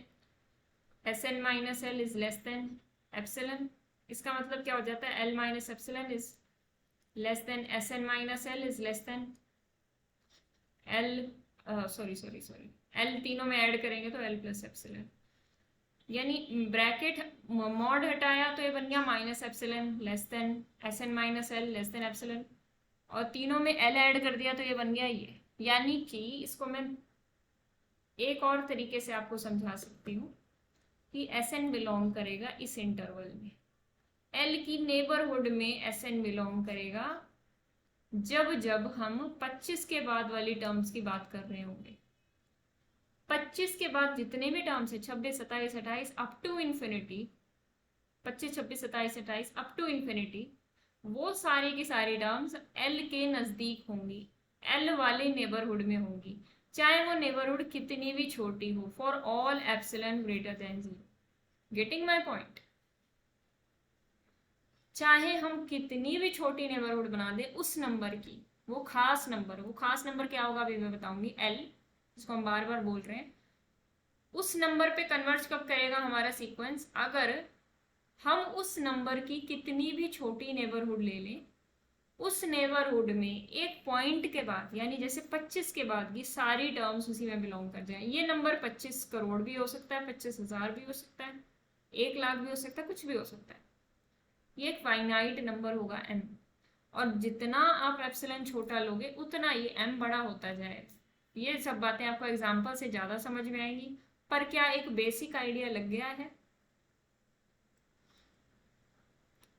Sn minus L is less than epsilon. इसका मतलब क्या हो जाता है? L minus epsilon is less then Sn minus L is less then L sorry L तीनों में ऐड करेंगे तो L प्लस एप्सिलन, यानी ब्रैकेट मॉड हटाया तो ये बन गया minus epsilon less than Sn minus L less than epsilon, और तीनों में L ऐड कर दिया तो ये बन गया ये। यानी कि इसको मैं एक और तरीके से आपको समझा सकती हूँ कि Sn बिलोंग करेगा इस इंटरवल में, L की नेबरहुड में Sn बिलोंग करेगा जब जब हम 25 के बाद वाली टर्म्स की बात कर रहे होंगे। 25 के बाद जितने भी टर्म्स है 26, 27, 28 up to infinity, 25, 26, 27, 28 up to infinity, वो सारी की सारी टर्म्स L के नज़दीक होंगी, L वाले नेबरहुड में होंगी, चाहे वो नेबरहुड कितनी भी छोटी हो, for all epsilon greater than 0। Getting my point? चाहे हम कितनी भी छोटी नेबरहुड बना दे उस नंबर की, वो खास नंबर क्या होगा अभी मैं बताऊंगी, L, जिसको हम बार बार बोल रहे हैं, उस नंबर पे कन्वर्ज कब करेगा हमारा सीक्वेंस? अगर हम उस नंबर की कितनी भी छोटी नेबरहुड ले लें, उस नेबरहुड में एक पॉइंट के बाद, यानी जैसे 25 के बाद की सारी टर्म्स उसी में बिलोंग कर जाए। ये नंबर 25 करोड़ भी हो सकता है, 25,000 भी हो सकता है, 1 लाख भी हो सकता है, कुछ भी हो सकता है। ये एक फाइनाइट नंबर होगा m, और जितना आप एप्सिलन छोटा लोगे उतना ये m बड़ा होता जाएगा। ये सब बातें आपको एग्जाम्पल से ज़्यादा समझ में आएंगी, पर क्या एक बेसिक आइडिया लग गया है?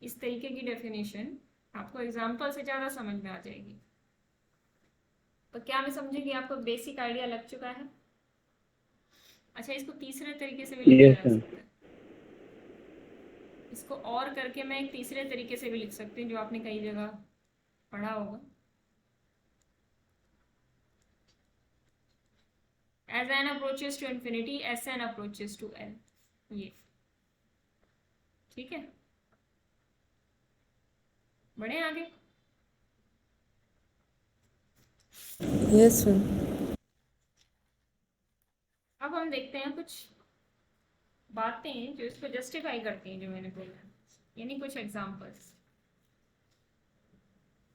इस तरीके की डेफिनेशन आपको एग्जाम्पल से ज़्यादा समझ में आ जाएगी। तो क्या मैं समझी कि आपको बेसिक आइडिया लग चुका है? अच्छा, इसको तीसरे तरीके से भी लिखा जा सकता है। इसको और करके मैं एक तीसरे तरीके से भी लिख सकती हूँ जो आपने कई जगह पढ़ा होगा। As n approaches to infinity, Sn approaches to L, ये ठीक है। बढ़े आगे? Yes ma'am. अब हम देखते हैं कुछ बातें जो इसको जस्टिफाई करती हैं जो मैंने बोला, यानी कुछ एग्जांपल्स।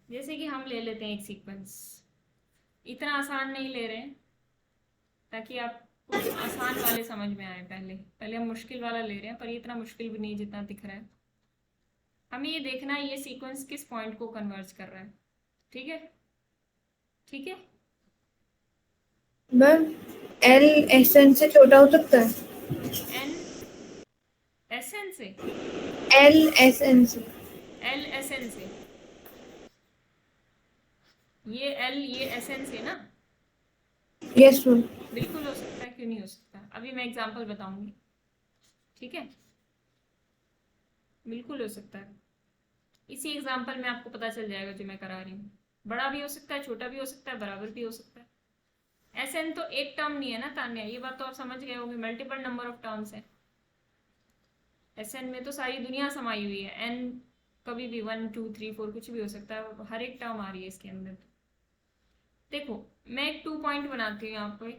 जैसे कि हम ले लेते हैं एक सीक्वेंस, इतना आसान नहीं ले रहे हैं ताकि आप कुछ आसान वाले समझ में आए। पहले हम मुश्किल वाला ले रहे हैं, पर ये इतना मुश्किल भी नहीं जितना दिख रहा है। हमें ये देखना है ये सीक्वेंस किस पॉइंट को कन्वर्ज कर रहा है, ठीक है? ठीक है मैम L Sn से छोटा हो सकता है? n Sn से, L Sn से, L Sn से, ये L ये Sn से ना? Yes ma'am. बिल्कुल हो सकता है, क्यों नहीं हो सकता? अभी मैं एग्जांपल बताऊंगी, ठीक है? बिल्कुल हो सकता है। इसी एग्जांपल में आपको पता चल जाएगा जो मैं करा रही हूँ। बड़ा भी हो सकता है, छोटा भी हो सकता है, बराबर भी हो सकता है। Sn तो एक टर्म नहीं है ना तान्या, ये बात तो आप समझ गए होंगे, मल्टीपल नंबर ऑफ टर्म्स है। Sn में तो सारी दुनिया समाई हुई है, n कभी भी 1 2 3 4 कुछ भी हो सकता है, हर एक टर्म आ रही है इसके अंदर। देखो मैं एक 2 पॉइंट बनाती हूँ यहाँ पे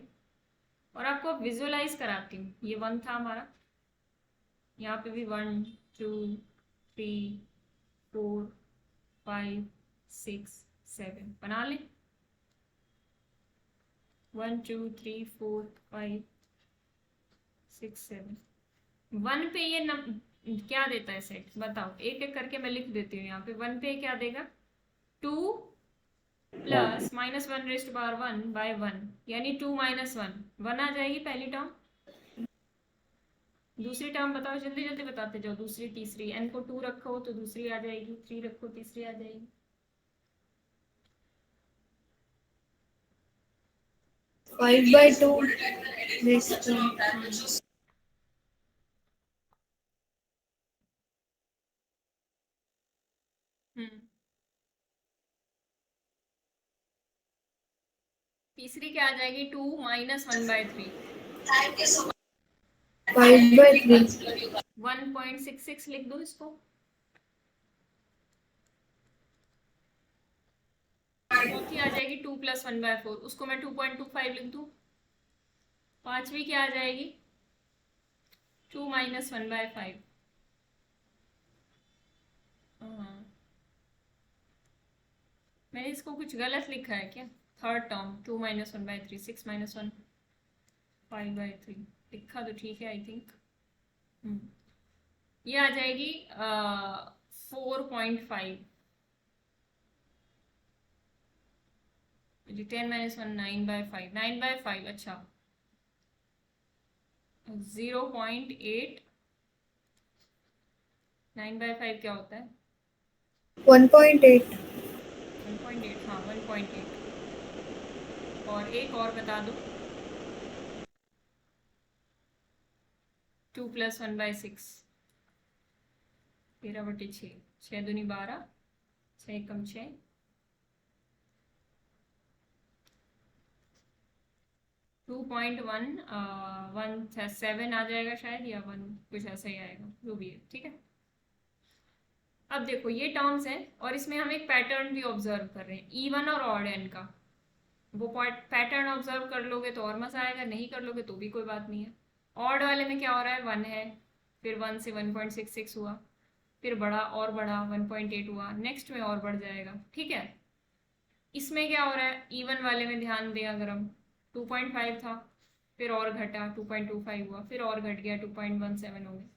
और आपको विजुअलाइज कराती हूँ। ये 1 था हमारा, यहाँ पे भी 1 2 3 4 5 6 7 बना लें। 1 2 3 4 5 6 7 1 पे ये क्या देता है सेट, बताओ, एक एक करके मैं लिख देती हूँ। यहाँ पे 1 पे क्या देगा, 2 प्लस -1 रेस्ट पावर 1 बाय 1, यानी 2 - 1 1 आ जाएगी पहली टर्म। दूसरी टर्म बताओ, जल्दी जल्दी बताते जाओ। दूसरी तीसरी, n को 2 रखो तो दूसरी आ जाएगी, 3 रखो तीसरी आ जाएगी। 5/2 next term. तीसरी क्या आ जाएगी, 2 - 1/3 5/3 1.66 लिख दो इसको। चौथी आ जाएगी 2 + 1/4, उसको मैं 2.25 लिख दूं। पांचवी क्या आ जाएगी, 2 - 1/5। मैंने इसको कुछ गलत लिखा है क्या, थर्ड टर्म 2 - 1/3 6 - 1 5/3 लिखा तो ठीक है आई थिंक। ये आ जाएगी 4.5 जी। 10 - 1 9/5 9/5 अच्छा 0.8 9/5 क्या होता है, 1.8 1.8 हाँ 1.8। और एक और बता दो, 2 + 1/6 13/6 6 दूनी 12 6 कम 6 2.117 आ जाएगा शायद, या 1 कुछ ऐसा ही आएगा, जो भी है ठीक है। अब देखो ये टर्म्स हैं और इसमें हम एक पैटर्न भी ऑब्जर्व कर रहे हैं, इवन और ऑड एन का। वो पैटर्न ऑब्जर्व कर लोगे तो और मजा आएगा, नहीं कर लोगे तो भी कोई बात नहीं है। ऑड वाले में क्या हो रहा है, 1 है, फिर 1 से 1.66 हुआ, फिर बढ़ा और बढ़ा 1.8 हुआ, नेक्स्ट में और बढ़ जाएगा, ठीक है। इसमें क्या हो रहा है, इवन वाले में ध्यान दें अगर हम, 2.5 था, फिर और घटा 2.25 हुआ, फिर और घट गया 2.17 हो गया।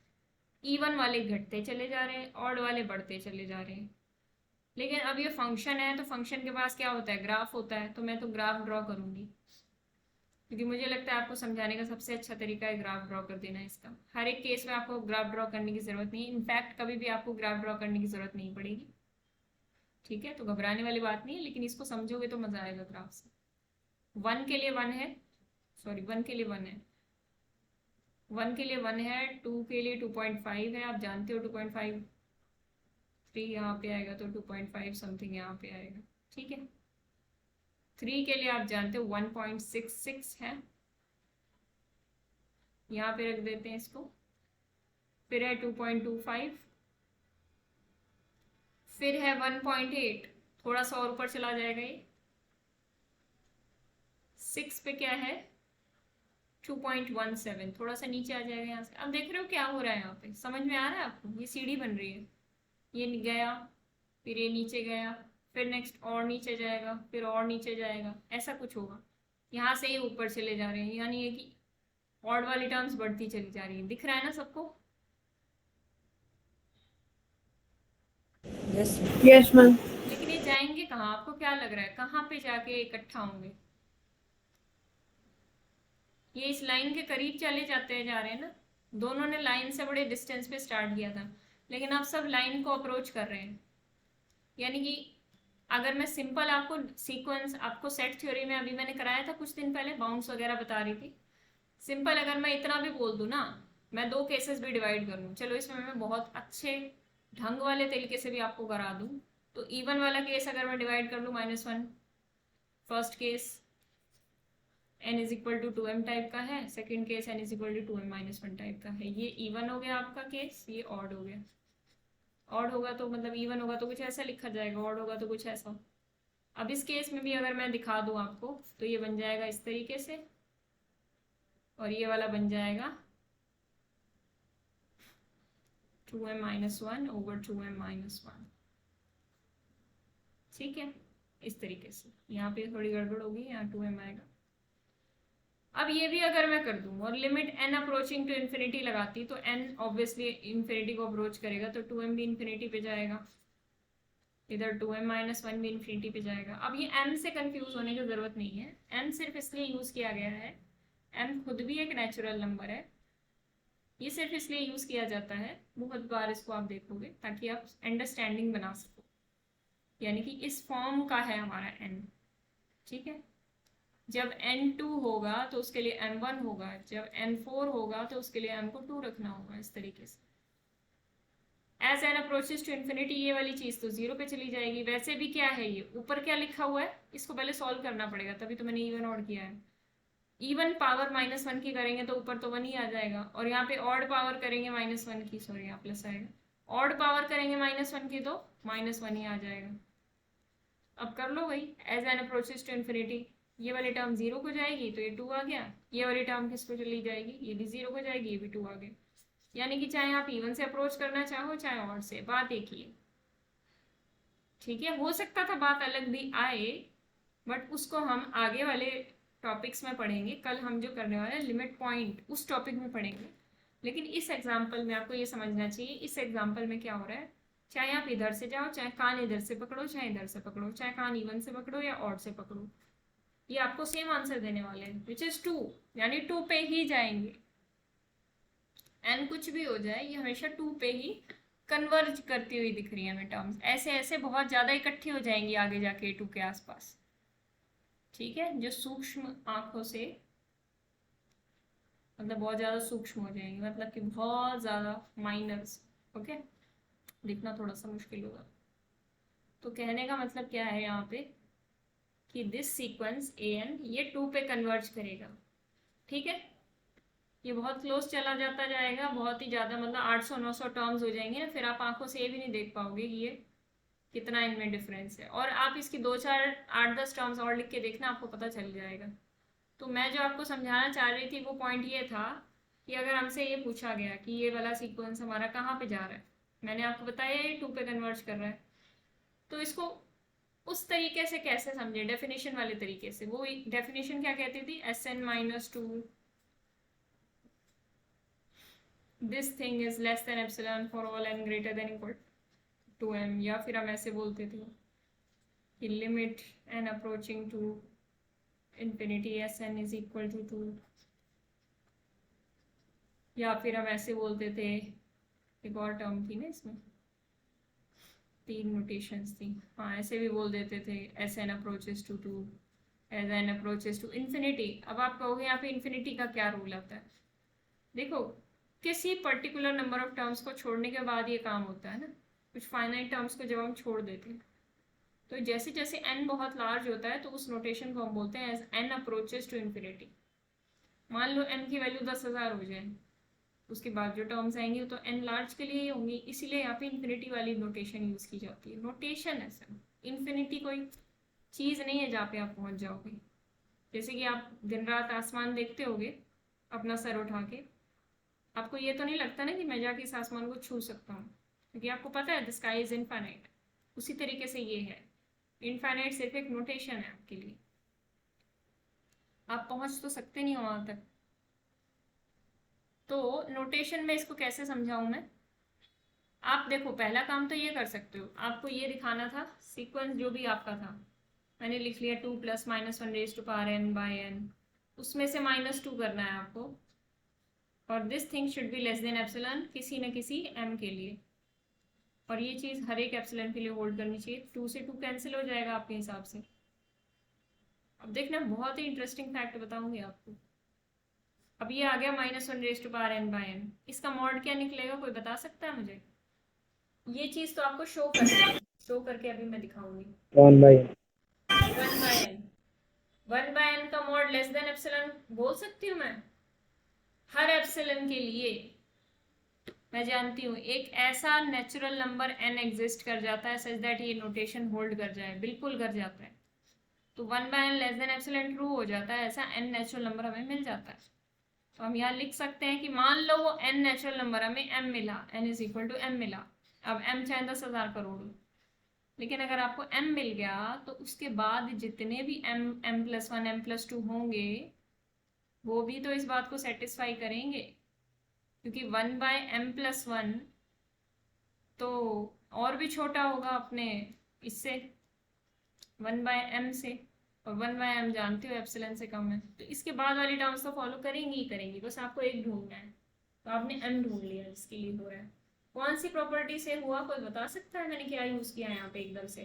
इवन वाले घटते चले जा रहे हैं, ऑड वाले बढ़ते चले जा रहे हैं। लेकिन अब ये फंक्शन है तो फंक्शन के पास क्या होता है, ग्राफ होता है। तो मैं तो ग्राफ ड्रॉ करूंगी, क्योंकि मुझे लगता है आपको समझाने का सबसे अच्छा तरीका है ग्राफ ड्रॉ कर देना। इसका हर एक केस में आपको ग्राफ ड्रॉ करने की जरूरत नहीं है, इनफैक्ट कभी भी आपको ग्राफ ड्रॉ करने की जरूरत नहीं पड़ेगी, ठीक है। तो घबराने वाली बात नहीं है, लेकिन इसको समझोगे तो मजा आएगा ग्राफ से। 1 के लिए 1 है, सॉरी 1 के लिए 1 है, 1 के लिए 1 है, 2 के लिए 2.5 है, आप जानते हो 2.5, 3 यहाँ पे आएगा तो 2.5 समथिंग यहाँ पे आएगा, ठीक है। 3 के लिए आप जानते हो 1.66 है, यहाँ पे रख देते हैं इसको। फिर है 2.25, फिर है 1.8, थोड़ा सा और ऊपर चला जाएगा ये। 6 पे क्या है, 2.17, थोड़ा सा नीचे आ जाएगा यहाँ से। अब देख रहे हो क्या हो रहा है यहाँ पे, समझ में आ रहा है आपको, ये सीढ़ी बन रही है, ये गया, फिर ये नीचे गया, फिर नेक्स्ट और नीचे जाएगा, फिर और नीचे जाएगा, ऐसा कुछ होगा। यहाँ से ये ऊपर चले जा रहे हैं, यानी ये कि ऑड वाली टर्म्स बढ़ती चली जा रही है। दिख रहा है ना सबको? yes ma'am. लेकिन ये जाएंगे कहाँ, आपको क्या लग रहा है कहाँ पे जाके इकट्ठा होंगे? ये इस लाइन के करीब चले जाते जा रहे हैं ना। दोनों ने लाइन से बड़े डिस्टेंस पे स्टार्ट किया था, लेकिन अब सब लाइन को अप्रोच कर रहे हैं। यानी कि अगर मैं सिंपल आपको सीक्वेंस, आपको सेट थ्योरी में अभी मैंने कराया था कुछ दिन पहले, बाउंड्स वगैरह बता रही थी। सिंपल अगर मैं इतना भी बोल दूँ ना, मैं 2 केसेस भी डिवाइड कर लूँ, चलो इसमें मैं बहुत अच्छे ढंग वाले तरीके से भी आपको करा दूँ। तो इवन वाला केस अगर मैं डिवाइड कर लूँ -1, first case n = 2m type का है, second case n = 2m - 1 type का है। ये इवन हो गया आपका केस, ये ऑड हो गया। ऑड होगा तो मतलब इवन होगा तो कुछ ऐसा लिखा जाएगा, ऑड होगा तो कुछ ऐसा। अब इस केस में भी अगर मैं दिखा दूं आपको तो ये बन जाएगा इस तरीके से, और ये वाला बन जाएगा 2m - 1 / 2m - 1, ठीक है, इस तरीके से। यहाँ पे थोड़ी गड़बड़ होगी, यहाँ 2m आएगा। अब ये भी अगर मैं कर दूँ और limit n approaching to infinity लगाती तो n ऑब्वियसली इन्फिनिटी को अप्रोच करेगा, तो 2m भी इन्फिनिटी पे जाएगा, इधर 2m माइनस 1 भी इन्फिनिटी पे जाएगा। अब ये m से कंफ्यूज होने की ज़रूरत नहीं है, m सिर्फ इसलिए यूज़ किया गया है, m खुद भी एक नेचुरल नंबर है, ये सिर्फ इसलिए यूज़ किया जाता है, बहुत बार इसको आप देखोगे ताकि आप अंडरस्टैंडिंग बना सको। यानी कि इस फॉर्म का है हमारा n, ठीक है। जब n2 होगा तो उसके लिए m1 होगा, जब n4 होगा तो उसके लिए m को 2 रखना होगा, इस तरीके से। As n approaches to infinity, ये वाली चीज़ तो 0 पे चली जाएगी। वैसे भी क्या है, ये ऊपर क्या लिखा हुआ है, इसको पहले सॉल्व करना पड़ेगा, तभी तो मैंने इवन ऑड किया है। इवन पावर -1 की करेंगे तो ऊपर तो 1 ही आ जाएगा, और यहाँ पे ऑड पावर करेंगे -1 की, सॉरी यहाँ प्लस आएगा, ऑड पावर करेंगे -1 की तो -1 ही आ जाएगा। अब कर लो भाई, as n approaches to infinity, ये वाली टर्म 0 को जाएगी तो ये 2 आ गया, ये वाली टर्म किस को चली जाएगी, ये भी 0 को जाएगी, ये भी 2 आ गया। यानी कि चाहे आप इवन से अप्रोच करना चाहो चाहे ऑड से, बात एक ही है, ठीक है। हो सकता था बात अलग भी आए, बट उसको हम आगे वाले टॉपिक्स में पढ़ेंगे। कल हम जो करने वाले हैं लिमिट पॉइंट, उस टॉपिक में पढ़ेंगे। लेकिन इस एग्जाम्पल में आपको ये समझना चाहिए, इस एग्जाम्पल में क्या हो रहा है, चाहे आप इधर से जाओ, चाहे कान इधर से पकड़ो, चाहे इधर से पकड़ो, चाहे कान इवन से पकड़ो या ऑड से पकड़ो, ये आपको सेम आंसर देने वाले हैं, विच इज 2, यानी 2 पे ही जाएंगे। n कुछ भी हो जाए, ये हमेशा 2 पे ही कन्वर्ज करती हुई दिख रही है हमें टर्म्स, ऐसे ऐसे बहुत ज़्यादा इकट्ठी हो जाएंगी आगे जाके 2 के आसपास, ठीक है। जो सूक्ष्म आंखों से, मतलब बहुत ज़्यादा सूक्ष्म हो जाएंगी, मतलब कि बहुत ज़्यादा माइनर्स, ओके। दिखना थोड़ा सा मुश्किल होगा। तो कहने का मतलब क्या है यहाँ पे कि दिस सीक्वेंस an ये 2 पे कन्वर्ज करेगा, ठीक है। ये बहुत क्लोज चला जाता जाएगा, बहुत ही ज़्यादा, मतलब 800-900 टर्म्स हो जाएंगे ना, फिर आप आंखों से ये भी नहीं देख पाओगे कि ये कितना इनमें डिफरेंस है। और आप इसकी 2-4 8-10 टर्म्स और लिख के देखना, आपको पता चल जाएगा। तो मैं जो आपको समझाना चाह रही थी वो पॉइंट ये था कि अगर हमसे ये पूछा गया कि ये वाला सीक्वेंस हमारा कहाँ पे जा रहा है, मैंने आपको बताया ये 2 पे कन्वर्ज कर रहा है, तो इसको उस तरीके से कैसे समझे, डेफिनेशन वाले तरीके से। वो डेफिनेशन क्या कहती थी, Sn-2 this thing is less than epsilon for all n greater than equal to m, या फिर हम ऐसे बोलते थे कि limit n approaching to infinity Sn is equal to 2, या फिर हम ऐसे बोलते थे, एक और टर्म थी ना इसमें, 3 नोटेशंस थी, हाँ ऐसे भी बोल देते थे, Sn approaches to 2, Sn approaches to infinity. अब आप कहोगे यहाँ पे इन्फिनिटी का क्या रूल आता है, देखो किसी पर्टिकुलर नंबर ऑफ टर्म्स को छोड़ने के बाद ये काम होता है ना, कुछ फाइनाइट टर्म्स को जब हम छोड़ देते हैं तो जैसे जैसे n बहुत लार्ज होता है तो उस नोटेशन को हम बोलते हैं as n approaches to infinity. मान लो n की वैल्यू 10,000 हो जाए, उसके बाद जो टर्म्स आएंगे वो तो n लार्ज के लिए ही होंगी, इसीलिए यहाँ पे इन्फिनिटी वाली नोटेशन यूज़ की जाती है। नोटेशन है सर, इन्फिनिटी कोई चीज़ नहीं है जहाँ पे आप पहुँच जाओगे। जैसे कि आप दिन रात आसमान देखते होगे अपना सर उठा के, आपको ये तो नहीं लगता ना कि मैं जाके इस आसमान को छू सकता हूँ, क्योंकि आपको पता है द स्काई इज इनफाइनाइट। उसी तरीके से ये है, इनफाइनाइट सिर्फ एक नोटेशन है आपके लिए, आप पहुँच तो सकते नहीं हो वहाँ तक। तो नोटेशन में इसको कैसे समझाऊँ मैं, आप देखो पहला काम तो ये कर सकते हो, आपको ये दिखाना था सीक्वेंस जो भी आपका था, मैंने लिख लिया 2 + -1n/n, उसमें से -2 करना है आपको, और this thing should be less than epsilon किसी न किसी m के लिए, और ये चीज़ हर एक एप्सिलॉन के लिए होल्ड करनी चाहिए। 2 से 2 कैंसिल हो जाएगा आपके हिसाब से। अब देखना बहुत ही इंटरेस्टिंग फैक्ट बताऊंगी आपको। अब ये आ गया -1n/n, इसका मॉड क्या निकलेगा, कोई बता सकता है मुझे? ये चीज़ तो आपको शो करके अभी मैं दिखाऊंगी। 1/n 1/n का मॉड लेस देन एप्सिलॉन बोल सकती हूँ मैं हर एप्सिलॉन के लिए। मैं जानती हूँ एक ऐसा नेचुरल नंबर n एग्जिस्ट कर जाता है सच दैट ये नोटेशन होल्ड कर जाए, बिल्कुल कर जाता है। तो 1/n less than epsilon true हो जाता है, ऐसा n नेचुरल नंबर हमें मिल जाता है। तो हम यहाँ लिख सकते हैं कि मान लो वो n नेचुरल नंबर हमें m मिला, n = m मिला। अब m चाहे 10,000 करोड़, लेकिन अगर आपको m मिल गया तो उसके बाद जितने भी m+1 m+2 होंगे वो भी तो इस बात को सेटिस्फाई करेंगे, क्योंकि 1/m+1 तो और भी छोटा होगा अपने इससे 1/m से, और 1/m जानते हो एप्सिलॉन से कम है, तो इसके बाद वाली टर्म्स तो फॉलो करेंगी ही करेंगी, बस आपको एक ढूंढना है। तो आपने m ढूंढ लिया जिसके लिए हो रहा है। कौन सी प्रॉपर्टी से हुआ कोई बता सकता है? मैंने क्या यूज किया है यहाँ पे एकदम से?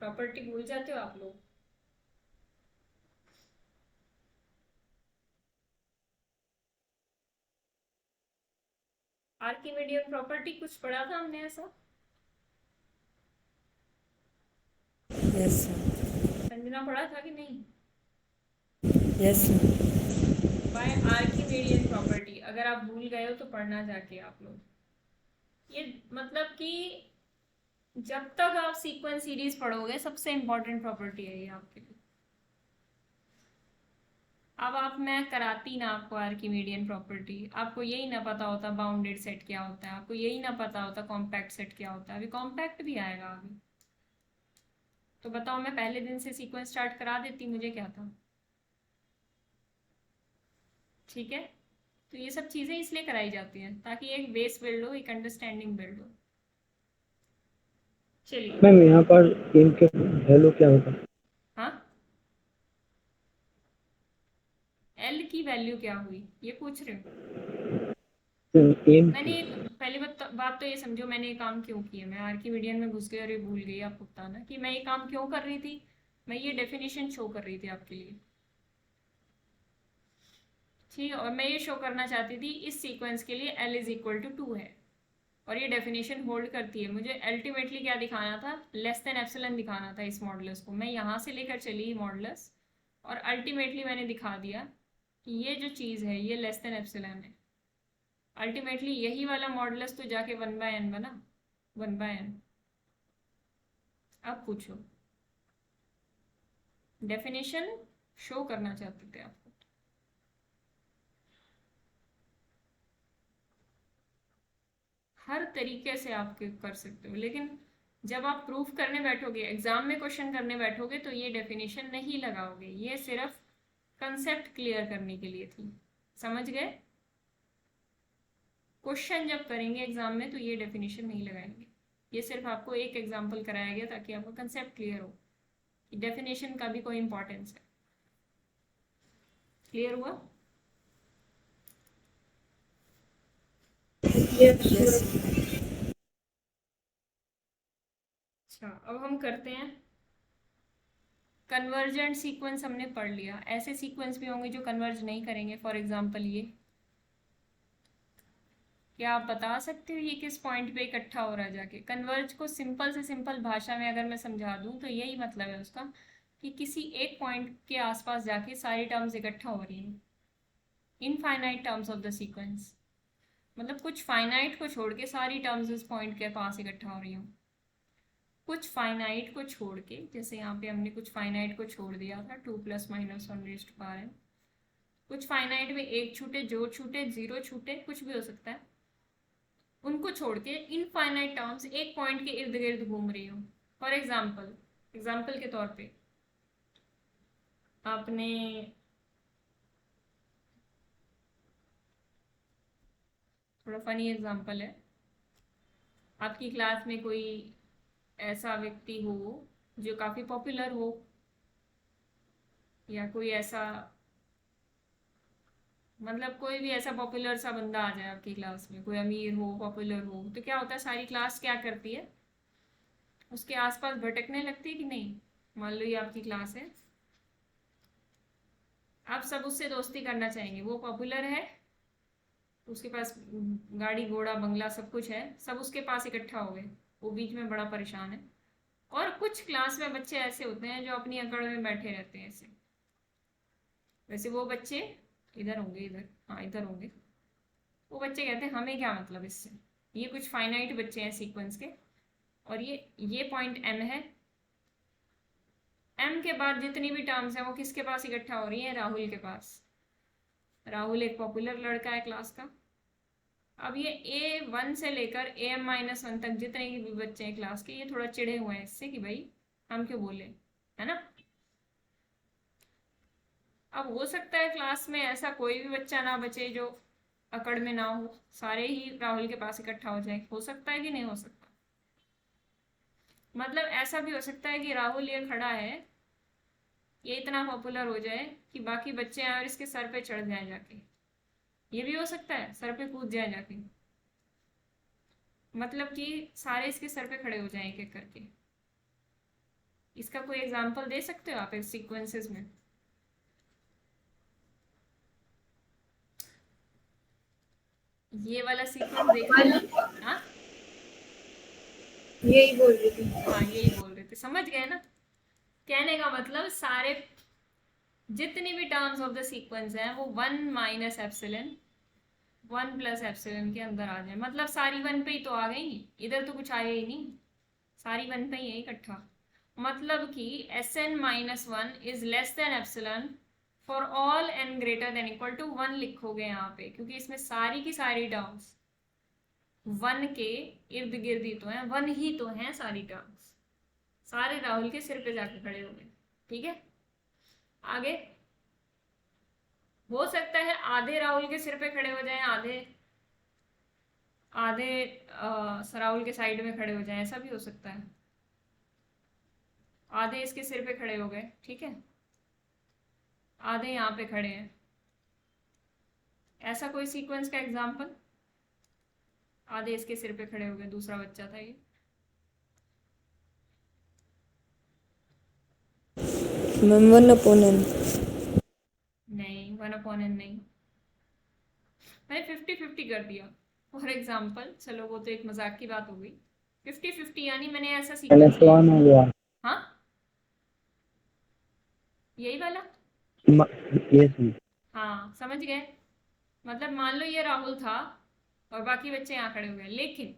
प्रॉपर्टी भूल जाते हो आप लोग? आर्किमिडियन प्रॉपर्टी कुछ पढ़ा था हमने ऐसा? Yes sir. संजना पढ़ा था कि नहीं? Yes sir. Bye Archimedean property, अगर आप भूल गए हो तो पढ़ना जाके आप लोग। ये मतलब कि जब तक आप सीक्वेंस सीरीज पढ़ोगे सबसे इंपॉर्टेंट प्रॉपर्टी है ये आपके लिए। अब आप मैं कराती ना आपको आर्किमिडियन प्रॉपर्टी, आपको यही ना पता होता बाउंडेड सेट क्या होता है, आपको यही ना पता होता कॉम्पैक्ट सेट क्या होता है। अभी कॉम्पैक्ट भी आएगा अभी, तो बताओ मैं पहले दिन से सीक्वेंस स्टार्ट करा देती, मुझे क्या था? ठीक है, तो ये सब चीज़ें इसलिए कराई जाती हैं ताकि एक बेस बिल्ड हो, एक अंडरस्टैंडिंग बिल्ड हो। चलिए मैम यहाँ पर एम के वैल्यू क्या होगा? हाँ, एल की वैल्यू क्या हुई ये पूछ रहे हो? एम मैंने एक पहली बात तो ये समझो मैंने ये काम क्यों किया। मैं आर्किमिडियन में घुस गई और ये भूल गई आपको बताना कि मैं ये काम क्यों कर रही थी। मैं ये डेफिनेशन शो कर रही थी आपके लिए, ठीक है, और मैं ये शो करना चाहती थी इस सीक्वेंस के लिए L=2 है और ये डेफिनेशन होल्ड करती है। मुझे अल्टीमेटली क्या दिखाना था? लेस देन एप्सिलॉन दिखाना था इस मॉडुलस को। मैं यहाँ से लेकर चली मॉडुलस और अल्टीमेटली मैंने दिखा दिया कि ये जो चीज़ है ये लेस देन एप्सिलॉन है। अल्टीमेटली यही वाला मॉडुलस तो जाके 1/n बना, 1/n। अब पूछो, डेफिनेशन शो करना चाहते थे आपको, हर तरीके से आप कर सकते हो, लेकिन जब आप प्रूफ करने बैठोगे, एग्जाम में क्वेश्चन करने बैठोगे तो ये डेफिनेशन नहीं लगाओगे। ये सिर्फ कंसेप्ट क्लियर करने के लिए थी, समझ गए? क्वेश्चन जब करेंगे एग्जाम में तो ये डेफिनेशन नहीं लगाएंगे। ये सिर्फ आपको एक एग्जाम्पल कराया गया ताकि आपको कंसेप्ट क्लियर हो कि डेफिनेशन का भी कोई इंपॉर्टेंस है। क्लियर हुआ? यस। अच्छा, अब हम करते हैं कन्वर्जेंट सीक्वेंस। हमने पढ़ लिया, ऐसे सीक्वेंस भी होंगे जो कन्वर्ज नहीं करेंगे। फॉर एग्जांपल ये, क्या आप बता सकते हो ये किस पॉइंट पे इकट्ठा हो रहा है जाके? कन्वर्ज को सिंपल से सिंपल भाषा में अगर मैं समझा दूं तो यही मतलब है उसका कि किसी एक पॉइंट के आसपास जाके सारी टर्म्स इकट्ठा हो रही हैं। Infinite terms of the sequence, मतलब कुछ फाइनाइट को छोड़ के सारी टर्म्स उस पॉइंट के पास इकट्ठा हो रही हूँ। कुछ फाइनाइट को छोड़ के, जैसे यहाँ पे हमने कुछ फाइनाइट को छोड़ दिया था 2 + -1n। कुछ फाइनाइट में एक छूटे, जो छूटे, 0 छूटे, कुछ भी हो सकता है, उनको छोड़ के इनफाइनाइट टर्म्स एक पॉइंट के इर्द गिर्द घूम रही हूँ। फॉर एग्जाम्पल के तौर पे आपने थोड़ा फनी एग्जाम्पल है, आपकी क्लास में कोई ऐसा व्यक्ति हो जो काफ़ी पॉपुलर हो, या कोई ऐसा मतलब कोई भी ऐसा पॉपुलर सा बंदा आ जाए आपकी क्लास में, कोई अमीर हो, पॉपुलर हो, तो क्या होता है सारी क्लास क्या करती है? उसके आसपास भटकने लगती है कि नहीं? मान लो ये आपकी क्लास है, आप सब उससे दोस्ती करना चाहेंगे, वो पॉपुलर है, उसके पास गाड़ी घोड़ा बंगला सब कुछ है, सब उसके पास इकट्ठा हो गए, वो बीच में बड़ा परेशान है। और कुछ क्लास में बच्चे ऐसे होते हैं जो अपनी अकड़ में बैठे रहते हैं ऐसे, वैसे वो बच्चे इधर होंगे, इधर, हाँ इधर होंगे। वो बच्चे कहते हैं हमें क्या मतलब इससे, ये कुछ फाइनाइट बच्चे हैं सीक्वेंस के, और ये पॉइंट m है। m के बाद जितनी भी टर्म्स हैं वो किसके पास इकट्ठा हो रही हैं? राहुल के पास। राहुल एक पॉपुलर लड़का है क्लास का, अब ये A1 से लेकर AM-1 तक जितने भी बच्चे हैं क्लास के, ये थोड़ा चिढ़े हुए हैं इससे कि भाई हम क्यों बोले, है ना। अब हो सकता है क्लास में ऐसा कोई भी बच्चा ना बचे जो अकड़ में ना हो, सारे ही राहुल के पास इकट्ठा हो जाए। हो सकता है कि नहीं हो सकता? मतलब ऐसा भी हो सकता है कि राहुल ये खड़ा है, ये इतना पॉपुलर हो जाए कि बाकी बच्चे आए और इसके सर पे चढ़ जाए जाके। ये भी हो सकता है, सर पे कूद जाए जाके, मतलब कि सारे इसके सर पे खड़े हो जाएं एक एक करके। इसका कोई एग्जांपल दे सकते हो आप इस सीक्वेंसेस में? ये वाला सीक्वेंस देखा? हाँ यही बोल रही थी। हाँ, यही बोल रहे थे, समझ गए ना। कहने का मतलब सारे जितनी भी टर्म्स ऑफ द सीक्वेंस हैं वो 1 माइनस एप्सिलन 1 प्लस एप्सिलन के अंदर आ जाए। मतलब सारी 1 पे ही तो आ गई, इधर तो कुछ आया ही नहीं, सारी 1 पे ही है इकट्ठा। मतलब कि Sn-1 is less than epsilon for all n greater than equal to 1 लिखोगे यहाँ पे, क्योंकि इसमें सारी की सारी टर्म्स 1 के इर्द गिर्द ही तो हैं, 1 ही तो हैं सारी टर्म्स। सारे राहुल के सिर पे जाके खड़े हो गए, ठीक है। आगे हो सकता है आधे राहुल के सिर पे खड़े हो जाएं, आधे आधे राहुल के साइड में खड़े हो जाएं, ऐसा भी हो सकता है। आधे इसके सिर पे खड़े हो गए, ठीक है, आधे यहाँ पे खड़े हैं, ऐसा कोई सीक्वेंस का एग्जांपल। आधे इसके सिर पे खड़े हो गए, दूसरा बच्चा था ये। Ma'am 1/n। नहीं, 1/n नहीं, मैंने 50-50 कर दिया फॉर एग्जाम्पल। चलो वो तो एक मजाक की बात हो गई। 50-50 यानी मैंने ऐसा सीक्वेंस लिया। -1 हो गया। हाँ, यही वाला। Yes ma'am. हाँ, समझ गए। मतलब मान लो ये राहुल था और बाकी बच्चे यहाँ खड़े हुए हैं, लेकिन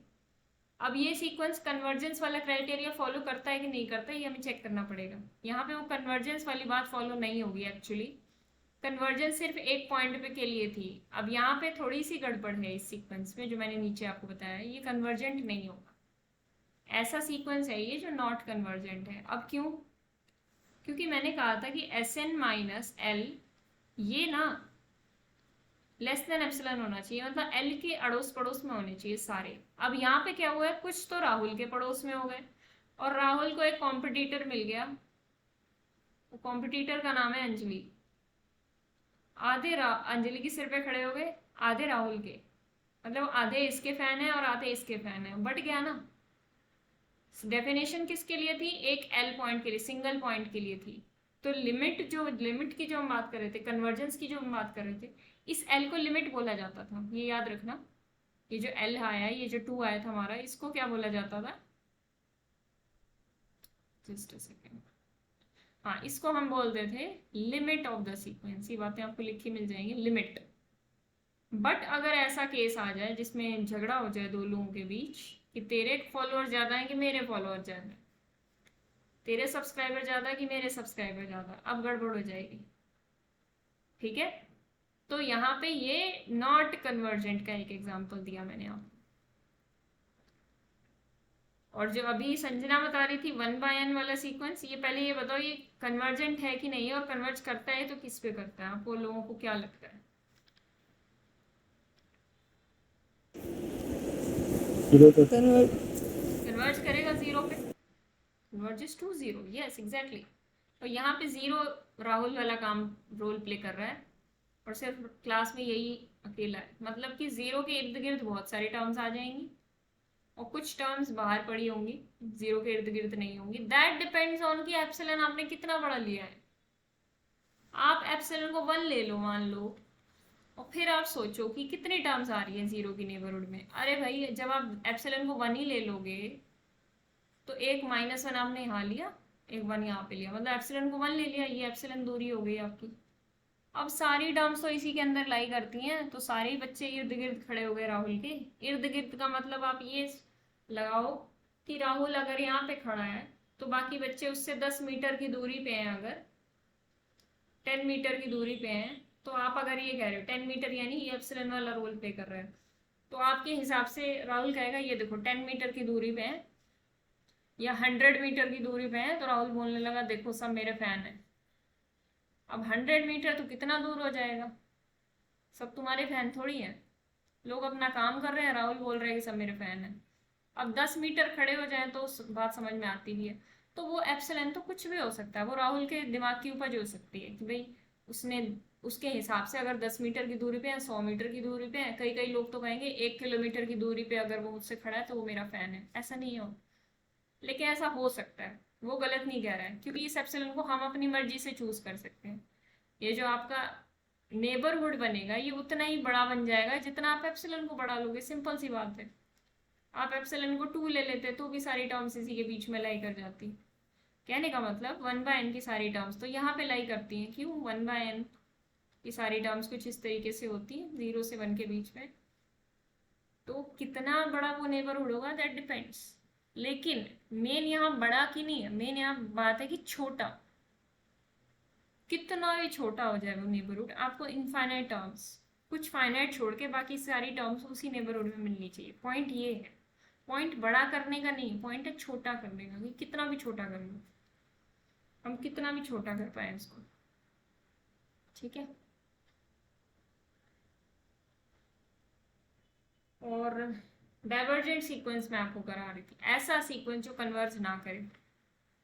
अब ये सीक्वेंस कन्वर्जेंस वाला क्राइटेरिया फॉलो करता है कि नहीं करता है, ये हमें चेक करना पड़ेगा। यहाँ पे वो कन्वर्जेंस वाली बात फॉलो नहीं होगी एक्चुअली। कन्वर्जेंस सिर्फ एक पॉइंट पे के लिए थी। अब यहाँ पे थोड़ी सी गड़बड़ है इस सीक्वेंस में, जो मैंने नीचे आपको बताया, ये कन्वर्जेंट नहीं होगा। ऐसा सीक्वेंस है ये जो नॉट कन्वर्जेंट है। अब क्यों? क्योंकि मैंने कहा था कि Sn-L ये ना लेस देन एप्सिलन होना चाहिए, मतलब L के अड़ोस पड़ोस में होने चाहिए सारे। अब यहाँ पे क्या हुआ है, कुछ तो राहुल के पड़ोस में हो गए और राहुल को एक कॉम्पिटिटर मिल गया। वो कॉम्पिटिटर का नाम है अंजलि। आधे अंजलि के सिर पे खड़े हो गए, आधे राहुल के, मतलब आधे इसके फैन है और आधे इसके फैन है। बट गया ना। डेफिनेशन किसके लिए थी? एक L पॉइंट के लिए, सिंगल पॉइंट के लिए थी। तो लिमिट की जो हम बात कर रहे थे, कन्वर्जेंस की जो हम बात कर रहे थे, इस L को लिमिट बोला जाता था, ये याद रखना। ये जो L आया, ये जो 2 आया था हमारा, इसको क्या बोला जाता था? Just a second. हाँ, इसको हम बोलते थे लिमिट ऑफ द सीक्वेंस। ये बातें आपको लिखी मिल जाएंगी, लिमिट। बट अगर ऐसा केस आ जाए जिसमें झगड़ा हो जाए दो लोगों के बीच कि तेरे फॉलोअर ज्यादा हैं कि मेरे फॉलोअर ज्यादा हैं, तेरे सब्सक्राइबर ज्यादा कि मेरे सब्सक्राइबर ज्यादा, अब गड़बड़ हो जाएगी, ठीक है। तो यहाँ पे ये नॉट कन्वर्जेंट का एक एग्जांपल दिया मैंने आपको। और जो अभी संजना बता रही थी 1/n वाला सीक्वेंस, ये पहले ये बताओ ये कन्वर्जेंट है कि नहीं, और कन्वर्ज करता है तो किस पे करता है, आपको लोगों को क्या लगता है? कन्वर्ज करेगा 0 पे, कन्वर्जेस टू 0, यस एग्जैक्टली। तो यहाँ पे 0 राहुल वाला काम रोल प्ले कर रहा है और सिर्फ क्लास में यही अकेला है। मतलब कि 0 के इर्द गिर्द बहुत सारी टर्म्स आ जाएंगी और कुछ टर्म्स बाहर पड़ी होंगी, 0 के इर्द गिर्द नहीं होंगी। दैट डिपेंड्स ऑन कि एप्सिलन आपने कितना बड़ा लिया है। आप एप्सिलन को 1 ले लो मान लो, और फिर आप सोचो कि कितनी टर्म्स आ रही है 0 की नेबरहुड में। अरे भाई, जब आप एप्सिलन को 1 ही ले लोगे तो एक -1 आपने यहाँ लिया, एक 1 यहाँ पे लिया, मतलब एप्सिलन को 1 ले लिया, ये एप्सिलन दूरी हो गई आपकी। अब सारी टर्म्स तो इसी के अंदर लाई करती हैं, तो सारे ही बच्चे इर्द गिर्द खड़े हो गए राहुल के। इर्द गिर्द का मतलब आप ये लगाओ कि राहुल अगर यहाँ पे खड़ा है तो बाकी बच्चे उससे 10 मीटर की दूरी पे हैं, अगर 10 मीटर की दूरी पे हैं, तो आप अगर ये कह रहे हो 10 मीटर यानी ये एप्सिलन वाला रोल प्ले कर रहा है। तो आपके हिसाब से राहुल कहेगा ये देखो 10 मीटर की दूरी पे है या 100 मीटर की दूरी पे है, तो राहुल बोलने लगा देखो सब मेरे फैन है। अब 100 मीटर तो कितना दूर हो जाएगा, सब तुम्हारे फैन थोड़ी है, लोग अपना काम कर रहे हैं, राहुल बोल रहे हैं कि सब मेरे फैन है। अब 10 मीटर खड़े हो जाएं तो बात समझ में आती भी है। तो वो एप्सिलॉन तो कुछ भी हो सकता है, वो राहुल के दिमाग की उपज हो सकती है कि भाई उसने उसके हिसाब से अगर 10 मीटर की दूरी पे है, 100 मीटर की दूरी पे है, कई कई लोग तो कहेंगे 1 किलोमीटर की दूरी पे अगर वो मुझसे खड़ा है तो वो मेरा फैन है। ऐसा नहीं हो, लेकिन ऐसा हो सकता है, वो गलत नहीं कह रहा है, क्योंकि इस एप्सिलॉन को हम अपनी मर्जी से चूज कर सकते हैं। ये जो आपका नेबरहुड बनेगा ये उतना ही बड़ा बन जाएगा जितना आप एप्सिलॉन को बढ़ा लोगे, सिंपल सी बात है। आप एप्सिलॉन को 2 ले लेते तो भी सारी टर्म्स इसी के बीच में लाई कर जाती। कहने का मतलब 1/n की सारी टर्म्स तो यहाँ पे लाई करती हैं, क्यों 1/n की सारी टर्म्स कुछ इस तरीके से होती है 0 से 1 के बीच में। तो कितना बड़ा वो नेबरहुड होगा दैट डिपेंड्स, लेकिन मेन यहाँ बड़ा की नहीं है, मेन यहाँ बात है कि छोटा, कितना भी छोटा हो जाए वो नेबरहुड, आपको इनफाइनाइट टर्म्स कुछ फाइनाइट छोड़ के बाकी सारी टर्म्स उसी नेबरहुड में मिलनी चाहिए। पॉइंट ये है, पॉइंट बड़ा करने का नहीं, पॉइंट है छोटा करने का, कि कितना भी छोटा कर लो, हम कितना भी छोटा कर पाए उसको। ठीक है, और डाइवर्जेंट सीक्वेंस में आपको करा रही थी, ऐसा सीक्वेंस जो कन्वर्ज ना करे।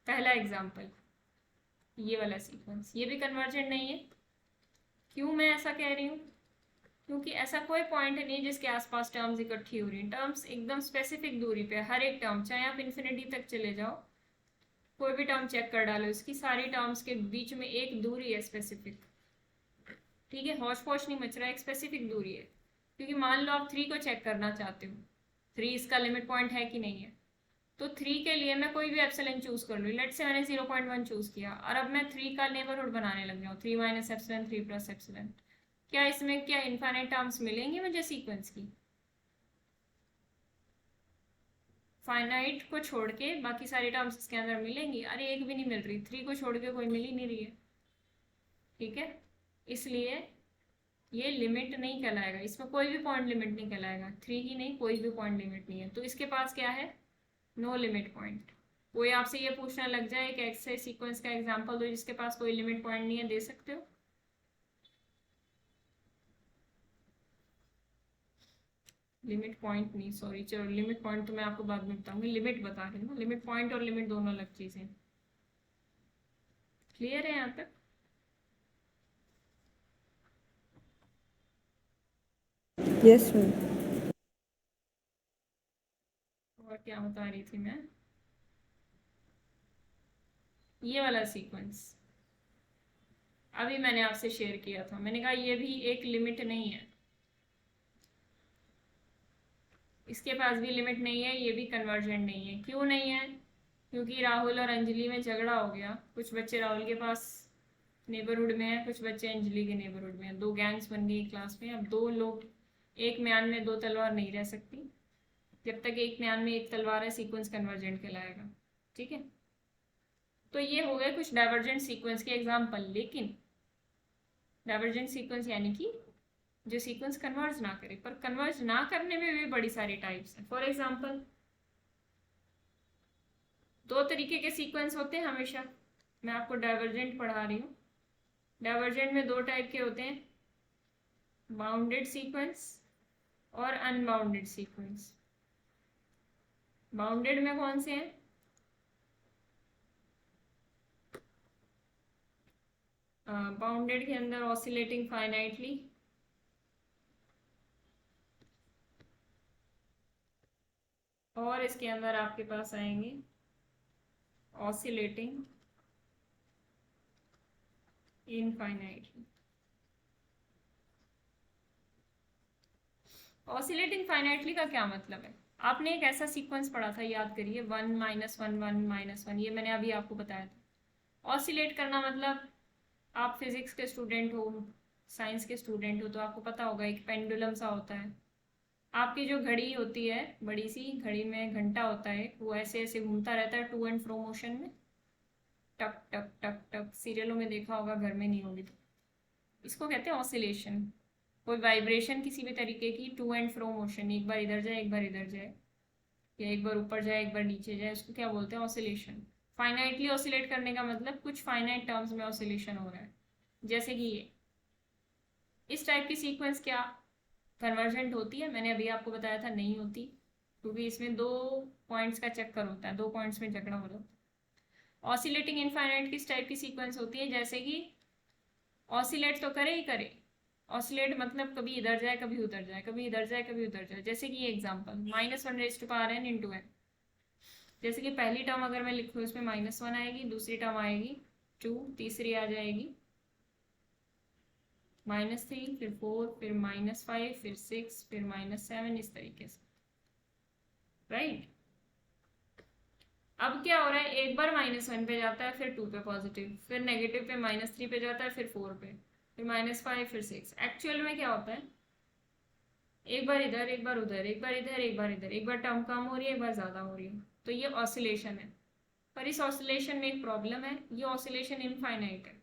पहला एग्जाम्पल ये वाला सीक्वेंस, ये भी कन्वर्जेंट नहीं है। क्यों मैं ऐसा कह रही हूँ, क्योंकि ऐसा कोई पॉइंट नहीं जिसके आसपास टर्म्स इकट्ठी हो रही हैं, टर्म्स एकदम स्पेसिफिक दूरी पे, हर एक टर्म, चाहे आप इन्फिनिटी तक चले जाओ, कोई भी टर्म चेक कर डालो, इसकी सारी टर्म्स के बीच में एक दूरी है स्पेसिफिक। ठीक है, हौच पौच नहीं मच रहा है, एक स्पेसिफिक दूरी है। क्योंकि मान लो आप 3 को चेक करना चाहते हो, 3 इसका लिमिट पॉइंट है कि नहीं है, तो 3 के लिए मैं कोई भी एप्सिलॉन चूज कर लूँ। लेट से मैंने 0.1 चूज किया और अब मैं 3 का नेबरहुड बनाने लग जाऊँ, 3 माइनस एप्सिलॉन 3 प्लस एप्सिलॉन। क्या इसमें क्या इनफाइनाइट टर्म्स मिलेंगी मुझे सीक्वेंस की? फाइनाइट को छोड़ के बाकी सारी टर्म्स इसके अंदर मिलेंगी? अरे एक भी नहीं मिल रही, 3 को छोड़ के कोई मिल ही नहीं रही है। ठीक है, इसलिए ये लिमिट नहीं कहलाएगा, इसमें कोई भी पॉइंट लिमिट नहीं कहलाएगा, 3 ही नहीं कोई भी पॉइंट लिमिट नहीं है। तो इसके पास क्या है, नो लिमिट पॉइंट। कोई आपसे ये पूछना लग जाए कि ऐसे सीक्वेंस का एग्जांपल दो जिसके पास कोई लिमिट पॉइंट नहीं है, दे सकते हो? लिमिट पॉइंट नहीं, सॉरी, चलो लिमिट पॉइंट तो मैं आपको बाद में बताऊंगी, लिमिट बता रही हूँ। लिमिट पॉइंट और लिमिट दोनों अलग चीजें। क्लियर है यहाँ तक? Yes ma'am. और क्या बता रही थी मैं, ये वाला सीक्वेंस अभी मैंने आपसे शेयर किया था, मैंने कहा ये भी एक लिमिट नहीं है, इसके पास भी लिमिट नहीं है, ये भी कन्वर्जेंट नहीं है। क्यों नहीं है? क्योंकि राहुल और अंजलि में झगड़ा हो गया, कुछ बच्चे राहुल के पास नेबरहुड में है, कुछ बच्चे अंजलि के नेबरहुड में है, 2 गैंग्स बन गई क्लास में। अब 2 लोग, एक म्यान में 2 तलवार नहीं रह सकती, जब तक एक म्यान में 1 तलवार है सीक्वेंस कन्वर्जेंट कहलाएगा। ठीक है, तो ये हो गए कुछ डाइवर्जेंट सीक्वेंस के एग्जाम्पल। लेकिन डाइवर्जेंट सीक्वेंस यानी कि जो सीक्वेंस कन्वर्ज ना करे, पर कन्वर्ज ना करने में भी बड़ी सारी टाइप्स हैं। फॉर एग्जाम्पल 2 तरीके के सीक्वेंस होते हैं हमेशा, मैं आपको डाइवर्जेंट पढ़ा रही हूँ। डाइवर्जेंट में 2 टाइप के होते हैं, बाउंडेड सीक्वेंस और अनबाउंडेड सीक्वेंस। बाउंडेड में कौन से हैं? बाउंडेड के अंदर ऑसिलेटिंग फाइनाइटली, और इसके अंदर आपके पास आएंगे ऑसिलेटिंग इनफाइनाइटली। ऑसिलेटिंग फाइनाइटली का क्या मतलब है? आपने एक ऐसा सीक्वेंस पढ़ा था, याद करिए, 1 -1 1 -1, ये मैंने अभी आपको बताया था। ऑसिलेट करना मतलब, आप फिजिक्स के स्टूडेंट हो, साइंस के स्टूडेंट हो, तो आपको पता होगा एक पेंडुलम सा होता है। आपकी जो घड़ी होती है, बड़ी सी घड़ी में घंटा होता है, वो ऐसे ऐसे घूमता रहता है टू एंड फ्रो मोशन में, टक टक टक टक। सीरियलों में देखा होगा, घर में नहीं होगी तो। इसको कहते हैं ऑसिलेशन। कोई वाइब्रेशन किसी भी तरीके की टू एंड फ्रो मोशन, एक बार इधर जाए एक बार इधर जाए, या एक बार ऊपर जाए एक बार नीचे जाए, उसको क्या बोलते हैं? ऑसिलेशन। फाइनाइटली ऑसिलेट करने का मतलब कुछ फाइनाइट टर्म्स में ऑसिलेशन हो रहा है, जैसे कि ये इस टाइप की सीक्वेंस क्या कन्वर्जेंट होती है? मैंने अभी आपको बताया था नहीं होती, क्योंकि इसमें दो पॉइंट्स का चक्कर होता है, दो पॉइंट्स में झगड़ा हो रहा है। ऑसिलेटिंग इनफाइनाइट किस टाइप की सीक्वेंस होती है? जैसे कि ऑसिलेट तो करे ही करे, ऑसिलेट मतलब कभी इधर जाए कभी उधर जाए, कभी इधर जाए कभी उधर जाए, जैसे कि ये एग्जांपल -1⁻n × n। जैसे कि पहली टर्म अगर मैं लिखूँ इसमें -1 आएगी, दूसरी टर्म आएगी 2, तीसरी आ जाएगी -3, फिर 4, फिर -5, फिर 6, फिर -7, इस तरीके से, राइट। अब क्या हो रहा है? एक बार -1 पे जाता है, फिर 2 पे पॉजिटिव, फिर नेगेटिव पे -3 पे जाता है, फिर 4 पे, फिर -5, फिर 6। एक्चुअल में क्या होता है? एक बार इधर एक बार उधर, एक बार इधर एक बार इधर, एक बार टर्म कम हो रही है एक बार ज़्यादा हो रही है, तो ये ऑसिलेशन है। पर इस ऑसिलेशन में एक प्रॉब्लम है, ये ऑसिलेशन इनफाइनाइट है।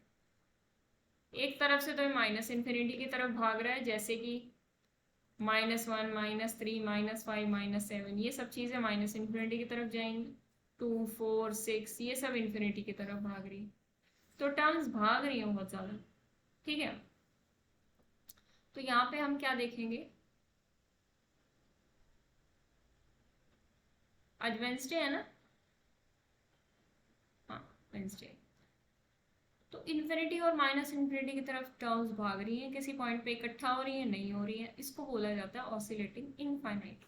एक तरफ से तो -∞ की तरफ भाग रहा है, जैसे कि -1, -3, -5, -7, ये सब चीज़ें -∞ की तरफ जाएंगी। 2, 4, 6 ये सब इन्फिनिटी की तरफ भाग रही है, तो टर्म्स भाग रही हैं बहुत ज़्यादा, ठीक है। तो यहाँ पे हम क्या देखेंगे? आज वेंसडे है ना? हाँ, वेंसडे। तो इन्फिनिटी और -∞ की तरफ टर्म्स भाग रही हैं, किसी पॉइंट पे इकट्ठा हो रही है, नहीं हो रही है, इसको बोला जाता है ऑसिलेटिंग इनफाइनाइट।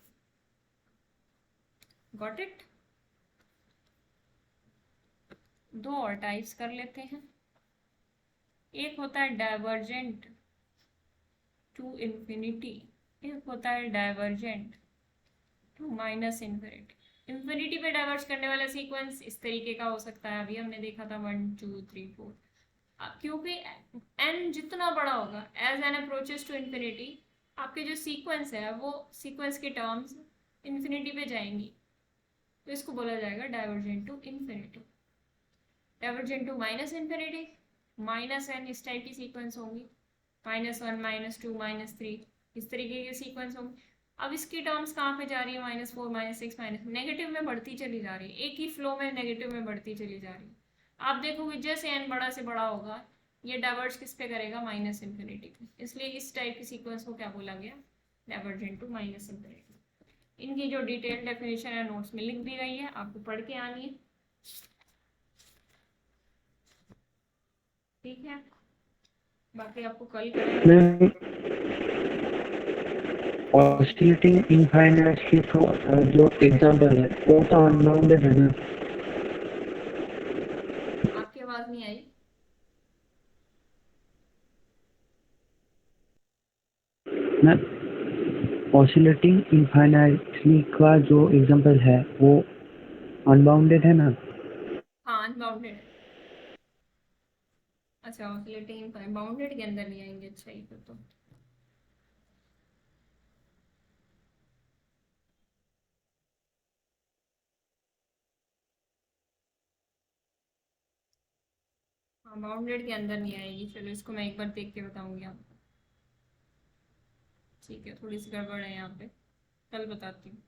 Got it? दो और टाइप्स कर लेते हैं। एक होता है डाइवर्जेंट टू इन्फिनिटी, एक होता है डाइवर्जेंट टू -∞। इन्फिनिटी पे डाइवर्ज करने वाला सीक्वेंस इस तरीके का हो सकता है, अभी हमने देखा था 1, 2, 3, 4। क्योंकि n जितना बड़ा होगा, as n approaches to infinity, आपके जो सीक्वेंस है वो सीक्वेंस की टर्म्स इन्फिनिटी पे जाएंगी, तो इसको बोला जाएगा divergent to infinity. Divergent to -∞, -n इस टाइप की सीक्वेंस होंगी, -1, -2, -3 इस तरीके की सीक्वेंस होंगी। अब इसकी टर्म्स कहाँ पे जा रही है? -4, -6, नेगेटिव में बढ़ती चली जा रही है, एक ही फ्लो में नेगेटिव में बढ़ती चली जा रही है। आप देखोगे जैसे n बड़ा से बड़ा होगा, ये डाइवर्ज किस पे करेगा? -∞ पे। इसलिए इस टाइप की सीक्वेंस को क्या बोला गया? Divergent to -∞। इनकी जो डिटेल डेफिनेशन है नोट्स में लिख दी गई है, आपको पढ़ के आनी है, ठीक है। बाकी आपको कल मैम ऑसिलेटिंग इनफाइनाइट की जो एग्जांपल है वो तो अनबाउंडेड है ना? आपकी आवाज नहीं आई। मैम ऑसिलेटिंग इनफाइनाइटली का जो एग्जांपल है वो अनबाउंडेड है ना? हाँ, अनबाउंडेड। अच्छा, ऑसिलेटिंग बाउंडेड के अंदर नहीं आएंगे, अच्छा ही फिर तो। हाँ, बाउंडेड के अंदर नहीं आएगी। चलो इसको मैं एक बार देख के बताऊंगी आपको, ठीक है। थोड़ी सी गड़बड़ है यहाँ पे, कल बताती हूँ।